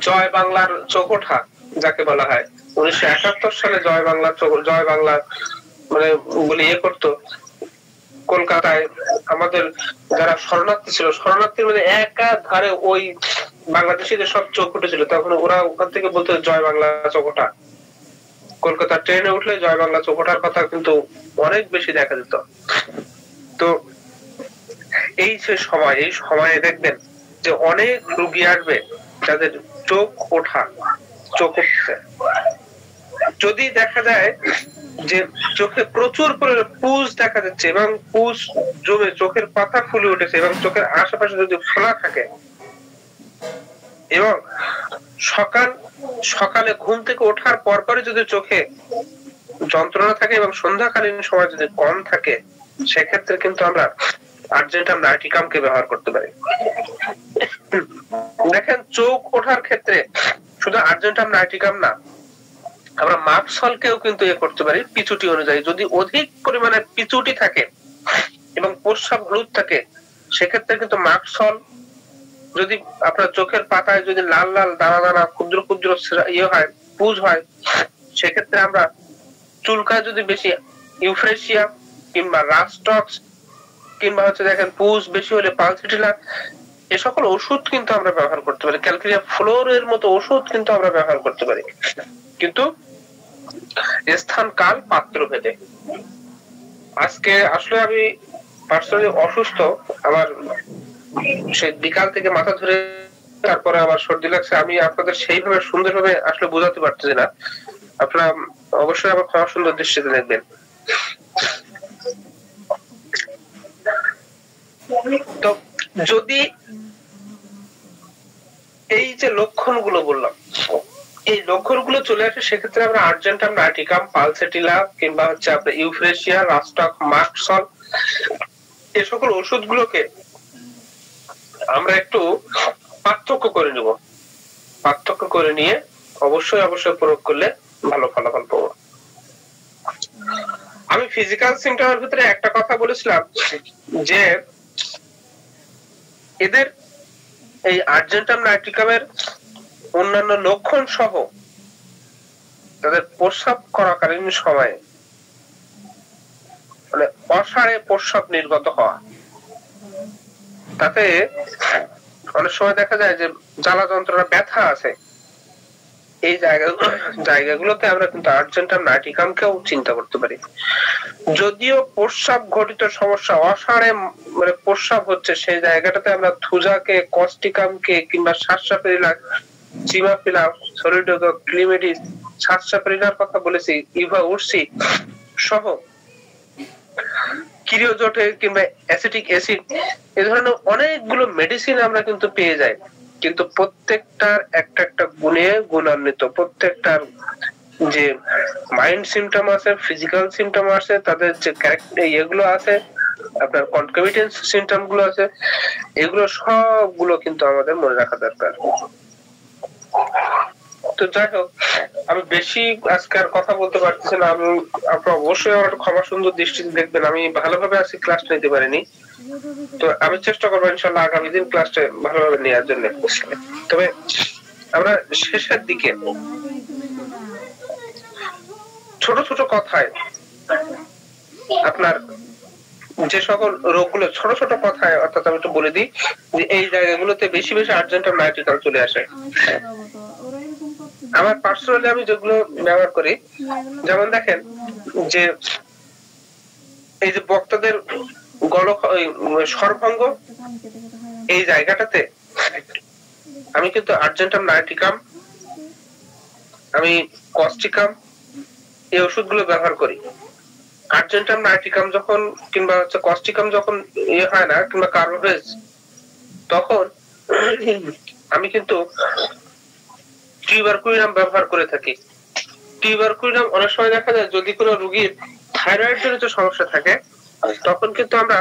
জয় বাংলার চৌকোঠা যাকে বলা হয়, 1971 সালে জয় বাংলা মানে বলে করতো কলকাতায়। আমাদের যারা শরণার্থী ছিল, শরণার্থীর মানে একাধারে ওই বাংলাদেশিদের সব চৌকোঠা ছিল, তখন ওরা ওখান থেকে বলতো জয় বাংলা চৌকোঠা। কলকাতা ট্রেনে উঠলে জয় বাংলা চৌকোঠার কথা কিন্তু অনেক বেশি দেখা যেত। তো এই যে সময়, এই সময়ে দেখবেন যে অনেক রোগী আসবে যাদের চোখ ওঠা, চোখ উঠছে। যদি দেখা যায় যে চোখে প্রচুর পরিমাণে পুজ দেখা যাচ্ছে এবং পুজ জমে চোখের পাতা ফুলে উঠেছে এবং চোখের আশেপাশে যদি ফোলা থাকে এবং সকালে ঘুম থেকে ওঠার পরপরই যদি চোখে যন্ত্রণা থাকে এবং সন্ধ্যাকালীন সময় যদি কম থাকে, সেক্ষেত্রে কিন্তু আমরা আর্জেন্টাম নাইট্রিকামকে ব্যবহার করতে পারি। দেখেন, চোখ ওঠার ক্ষেত্রে শুধু আর্জেন্টাম নাইট্রিকাম না, আমরা মাকসলকেও কিন্তু করতে পারি পিচুটি অনুযায়ী। যদি অধিক পরিমাণে পিচুটি থাকে এবং প্রস্রাব হলুদ থাকে, সেক্ষেত্রে কিন্তু মাকসল, যদি আপনার চোখের পাতায় যদি লাল লাল দানা দানা ক্ষুদ্র ক্ষুদ্র হয়, পুজ হয়, সেক্ষেত্রে আমরা চুলকায় যদি বেশি ইউফ্রেশিয়া কিংবা রাস্টক্স কিংবা দেখেন পুজ বেশি হলে পালসিটিলা, এ সকল ওষুধ কিন্তু আমরা ব্যবহার করতে পারি। ক্যালকেরিয়া ফ্লোরের মতো ওষুধ কিন্তু আমরা ব্যবহার করতে পারি, কিন্তু স্থান কাল পাত্র ভেদে। আজকে আসলে আমি পার্সোনালি অসুস্থ, আমার সেই বিকাল থেকে মাথা ধরে, তারপরে আমার সর্দি লাগছে। আমি আপনাদের সেইভাবে সুন্দরভাবে আসলে বোঝাতে পারতেছি না, আপনারা অবশ্যই আমার ক্ষমা সুন্দর দৃষ্টিতে দেখবেন। তো যদি এই যে লক্ষণগুলো বললাম, এই লক্ষণগুলো চলে আসে, সেক্ষেত্রে আমরা আর্জেন্টাম নাইটিকাম, পালসেটিলা কিংবা আপনার ইউফ্রেশিয়া, রাস্টক, মাকসল, এই সকল ওষুধগুলোকে আমরা একটু পার্থক্য করে নিব। পার্থক্য করে নিয়ে অবশ্যই অবশ্যই প্রয়োগ করলে ভালো ফলাফল পাবো। আমি ফিজিক্যাল সিমটমের ভিতরে একটা কথা বলেছিলাম যে এদের এই আর্জেন্টাম নাইটিকামের অন্যান্য লক্ষণ সহ তাদের প্রস্রাব করাকালীন সময়ে মানে অসাড়ে প্রস্রাব নির্গত হওয়া, তাতে অনেক সময় দেখা যায় যে জ্বালা যন্ত্রণা, ব্যথা আছে, এই জায়গাগুলোতে আমরা কিন্তু আর্জেন্টাম নাইটিকামকেও চিন্তা করতে পারি। যদিও প্রস্রাব ঘটিত সমস্যা, অসাড়ে মানে প্রস্রাব হচ্ছে, সেই জায়গাটাতে আমরা থুজাকে, কস্টিকামকে কিংবা সাসসাপেরিলা, চিমাফিলা, সলিডোগো, ক্লিমেটিস, সাসসাপেরিলার কথা বলেছি, ইভা উর্সি সহ কিরিওজোটে কিংবা অ্যাসিটিক অ্যাসিড, এই ধরনের অনেকগুলো মেডিসিন আমরা কিন্তু পেয়ে যাই, কিন্তু প্রত্যেকটার একটা একটা গুণে গুণান্বিত। প্রত্যেকটার যে মাইন্ড সিমটম আছে, ফিজিক্যাল সিমটম আছে, তাদের যে এগুলো আছে, আপনার কনকমিটেন্স সিমটম গুলো আছে, এগুলো সবগুলো কিন্তু আমাদের মনে রাখা দরকার। তো যাই হোক, আমি বেশি আজকে আর কথা বলতে পারতেছি না। আমি আপনারা অবশ্যই আমার ক্ষমা সুন্দর দৃষ্টিতে দেখবেন, আমি ভালোভাবে আজকে ক্লাস নিতে পারিনি, তো আমি চেষ্টা করবো ইনশাল্লাহ আগামী দিন ক্লাসটা ভালোভাবে নেওয়ার জন্য। তবে আমরা শেষের দিকে ছোট ছোট কথায় আপনার যে সকল রোগগুলো ছোট ছোট কথায়, অর্থাৎ আমি একটু বলে দিই যে এই জায়গাগুলোতে বেশি বেশি আর্জেন্টাম নাইটিকাম চলে আসে। আমার পার্সোনালি আমি যেগুলো ব্যবহার করি, যেমন দেখেন যে এই যে বক্তাদের স্বরভঙ্গ, এই জায়গাটাতে আমি কিন্তু আর্জেন্টাম নাইটিকাম, আমি কস্টিকাম, এই ওষুধগুলো ব্যবহার করি। আর্জেন্টাম নাইটিকাম যখন কিংবা কস্টিকাম যখন হয় না, কিংবা কার্বোভেজ, তখন আমি কিন্তু টিউবারকুলিনাম ব্যবহার করে থাকি। টিউবারকুলিনাম অনেক সময় দেখা যায় যদি কোনো রোগীর থাইরয়েড জনিত সমস্যা থাকে, তখন কিন্তু আমরা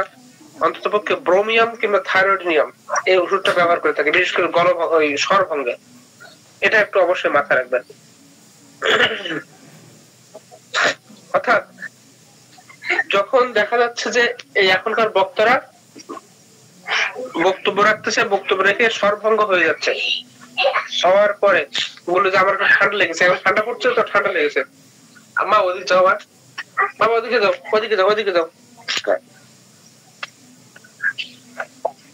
অন্ততপক্ষে ব্রোমিয়াম কিংবা থাইরয়েডিনিয়াম এই ওষুধটা ব্যবহার করে থাকি, বিশেষ করে স্বরভঙ্গে। এটা একটু অবশ্যই মাথায় রাখবেন। অর্থাৎ যখন দেখা যাচ্ছে যে এই এখনকার বক্তারা বক্তব্য রাখতেছে, বক্তব্য রেখে স্বরভঙ্গ হয়ে যাচ্ছে, হওয়ার পরে বললো যে আমার ঠান্ডা লেগেছে, এখন ঠান্ডা পড়ছে তো ঠান্ডা লেগেছে, আম্মা ওদিকে যাও, বাবা ওদিকে যাও, ওদিকে যাও, ওদিকে যাও।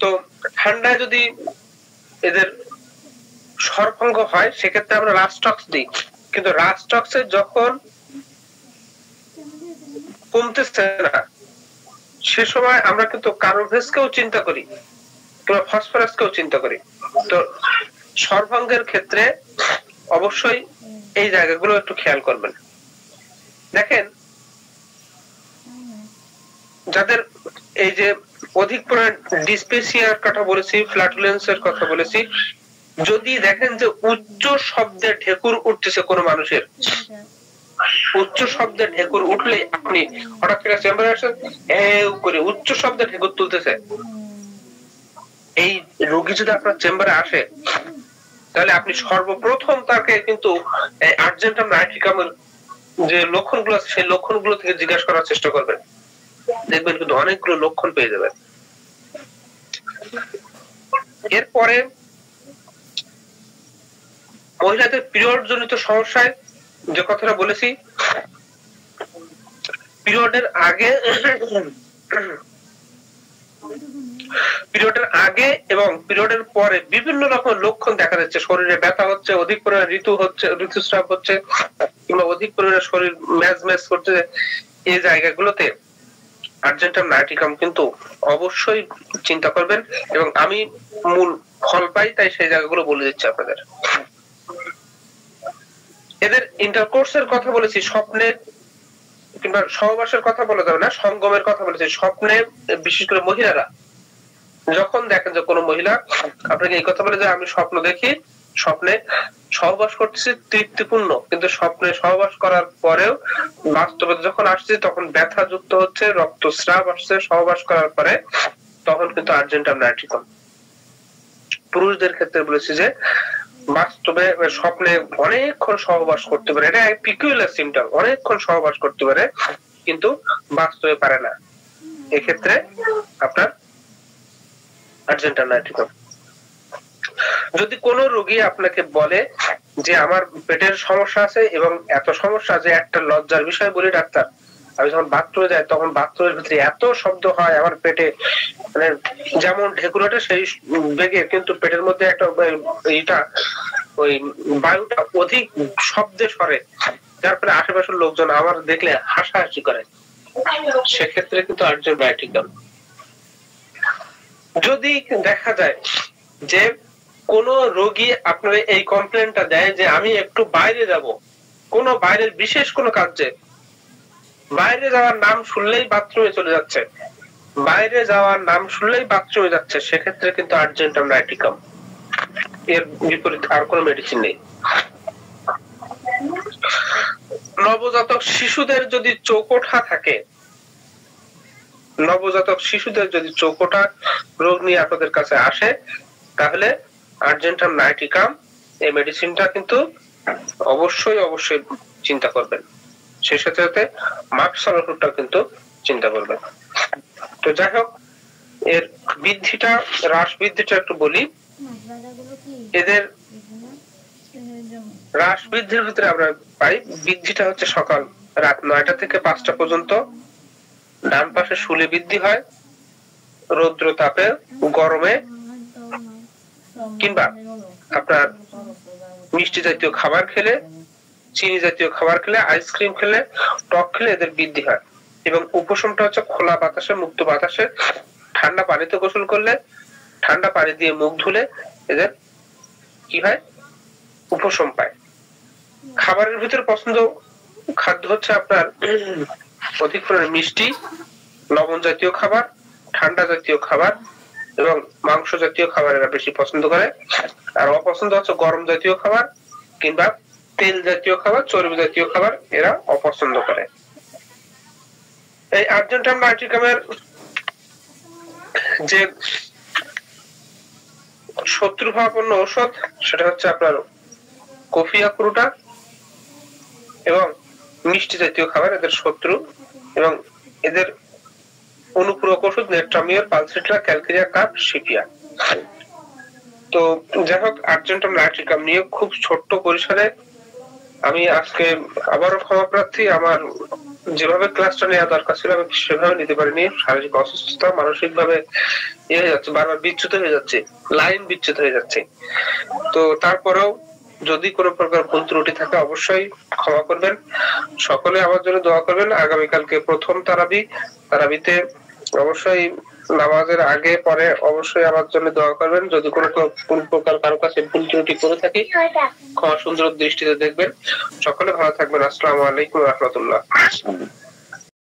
তো ঠান্ডায় যদি এদের স্বরভঙ্গ হয়, সেক্ষেত্রে আমরা রাস্টক্স দিই, কিন্তু রাস্টক্সে যখন কমতেছে না, সে সময় আমরা কিন্তু কার্বোভেজকেও চিন্তা করি কিংবা ফসফরাসকেও চিন্তা করি। তো স্বরভঙ্গের ক্ষেত্রে অবশ্যই এই জায়গাগুলো একটু খেয়াল করবেন। দেখেন যাদের এই যে অধিক পরিমাণ ডিসপেসিয়ার কথা বলেছি, ফ্ল্যাটুলেন্সের কথা বলেছি, যদি দেখেন যে উচ্চ শব্দে ঢেকুর উঠতেছে কোন মানুষের, উচ্চ শব্দে ঢেকুর উঠলে আপনি হঠাৎ করে চেম্বারে আসেন, করে উচ্চ শব্দে ঢেকুর তুলতেছে, এই রোগী যদি আপনার চেম্বারে আসে, তাহলে আপনি সর্বপ্রথম তাকে কিন্তু আর্জেন্টাম নাইট্রিকামের যে লক্ষণগুলো আছে সেই লক্ষণগুলো থেকে জিজ্ঞাসা করার চেষ্টা করবেন, দেখবেন কিন্তু অনেকগুলো লক্ষণ পেয়ে যাবেন। এরপরে মহিলাদের পিরিয়ড জনিত সমস্যায় যে কথাটা বলেছি, পিরিয়ডের আগে এবং পিরিয়ডের পরে বিভিন্ন রকম লক্ষণ দেখা যাচ্ছে। শরীরে ব্যথা হচ্ছে, অধিক পরিমাণে ঋতুস্রাব হচ্ছে, কিংবা অধিক পরিমাণে শরীর ম্যাজ করছে, এই জায়গাগুলোতে আর্জেন্টাম নাইট্রিকাম কিন্তু অবশ্যই চিন্তা করবেন, এবং আমি মূল ফল পাই তাই সেই জায়গাগুলো বলে দিচ্ছি আপনাদের। এদের ইন্টারকোর্সের কথা বলেছি, স্বপ্নে কিংবা সহবাসের কথা বলা যাবে না, সঙ্গমের কথা বলেছি। স্বপ্নে বিশেষ করে মহিলারা যখন দেখেন যে কোনো মহিলা আপনাকে এই কথা বলে যে আমি স্বপ্ন দেখি, স্বপ্নে সহবাস করতেছি তৃপ্তিপূর্ণ, কিন্তু স্বপ্নে সহবাস করার পরেও বাস্তবে যখন আসছে তখন ব্যথা যুক্ত হচ্ছে, রক্তস্রাব আসছে সহবাস করার পরে, তখন কিন্তু আর্জেন্টাম নাইট্রিকাম। পুরুষদের ক্ষেত্রে বলেছি যে বাস্তবে স্বপ্নে অনেকক্ষণ সহবাস করতে পারে, এটা পিকুলার সিম্পটম, অনেকক্ষণ সহবাস করতে পারে কিন্তু বাস্তবে পারে না, এক্ষেত্রে আপনার আর্জেন্টাম নাইট্রিকাম। যদি কোনো রোগী আপনাকে বলে যে আমার পেটের সমস্যা আছে এবং এত সমস্যা যে একটা লজ্জার বিষয় বলি ডাক্তার, আমি যখন বাথরুমে যাই তখন বাথরুমের ভিতরে এত শব্দ হয় আমার পেটে, মানে যেমন ঢেকুরাটা সেই বেগে, কিন্তু পেটের মধ্যে একটা এইটা ওই বায়ুটা অধিক শব্দে সরে, যার ফলে আশেপাশের লোকজন আমার দেখলে হাসাহাসি করে, সেক্ষেত্রে কিন্তু আর্জেন্টাম নাইট্রিকাম। যদি দেখা যায় যে কোন রোগী আপনার এই কমপ্লেনটা দেয় যে আমি একটু বাইরে যাব, কোন বাইরের বিশেষ কোন কাজে, বাইরে যাওয়ার নাম শুনলেই বাথরুমে চলে যাচ্ছে, বাইরে যাওয়ার নাম শুনলেই বাথরুমে যাচ্ছে, সেক্ষেত্রে কিন্তু আর্জেন্টাম নাইট্রিকাম। এর বিপরীত আর কোনো মেডিসিন নেই। নবজাতক শিশুদের যদি চৌকোঠা থাকে, নবজাতক শিশুদের যদি চৌকোঠা রোগ নিয়ে আপনাদের কাছে আসে, তাহলে আর্জেন্টাম নাইট্রিকাম এই মেডিসিনটা কিন্তু অবশ্যই অবশ্যই চিন্তা করবেন, সেই সাথে সাথে মার্কসলটা কিন্তু চিন্তা করবেন। তো যাই হোক, এর বৃদ্ধিটা, হ্রাস বৃদ্ধিটা একটু বলি। এদের হ্রাস বৃদ্ধির ভিতরে আমরা পাই, বৃদ্ধিটা হচ্ছে সকাল রাত 9টা থেকে 5টা পর্যন্ত, ডান পাশে শুলে বৃদ্ধি হয়, রৌদ্র তাপে, গরমে, কিংবা আপনার মিষ্টি জাতীয় খাবার খেলে, চিনি জাতীয় খাবার খেলে, আইসক্রিম খেলে, টক খেলে এদের বৃদ্ধি হয়। এবং উপশমটা হচ্ছে খোলা বাতাসে, মুক্ত বাতাসে, ঠান্ডা পানিতে গোসল করলে, ঠান্ডা পানি দিয়ে মুখ ধুলে এদের কি হয়, উপশম পায়। খাবারের ভিতরে পছন্দ খাদ্য হচ্ছে আপনার অধিক পরিমাণে মিষ্টি, লবণ জাতীয় খাবার, ঠান্ডা জাতীয় খাবার এবং মাংস জাতীয় খাবার এরা বেশি পছন্দ করে। আর অপছন্দ হচ্ছে গরম জাতীয় খাবার কিংবা তেল জাতীয় খাবার, চর্বি জাতীয় খাবার এরা অপছন্দ করে। এই আর্জেন্টাম নাইট্রিকামের যে শত্রুভাবাপন্ন ঔষধ সেটা হচ্ছে আপনার কফিয়া ক্রুটা এবং মিষ্টি জাতীয় খাবার এদের শত্রু, এবং এদের অনুপূরক ওষুধ নেট্রামিয়র, পালসিট্রা, ক্যালকেরিয়া, কাপ, সিপিয়া। তো যাই হোক, আর্জেন্টাম নাইট্রিকাম নিয়ে খুব ছোট্ট পরিসরে আমি আজকে আবারও ক্ষমা প্রার্থী, আমার যেভাবে ক্লাসটা নেওয়া দরকার ছিল আমি সেভাবে নিতে পারিনি, শারীরিক অসুস্থতা, মানসিক ভাবে হয়ে যাচ্ছে, বারবার বিচ্যুত হয়ে যাচ্ছে, লাইন বিচ্যুত হয়ে যাচ্ছে। তো তারপরেও যদি কোনো প্রকার ভুল ত্রুটি থাকে অবশ্যই ক্ষমা করবেন। সকলে আমার জন্য দোয়া করবেন। আগামীকালকে প্রথম তারাবিতে অবশ্যই নামাজের আগে পরে অবশ্যই আমার জন্য দোয়া করবেন। যদি কোনো প্রকার কারো কাছে ভুল ত্রুটি করে থাকি ক্ষমা সুন্দর দৃষ্টিতে দেখবেন। সকলে ভালো থাকবেন। আসসালামু আলাইকুম ওয়া রাহমাতুল্লাহ।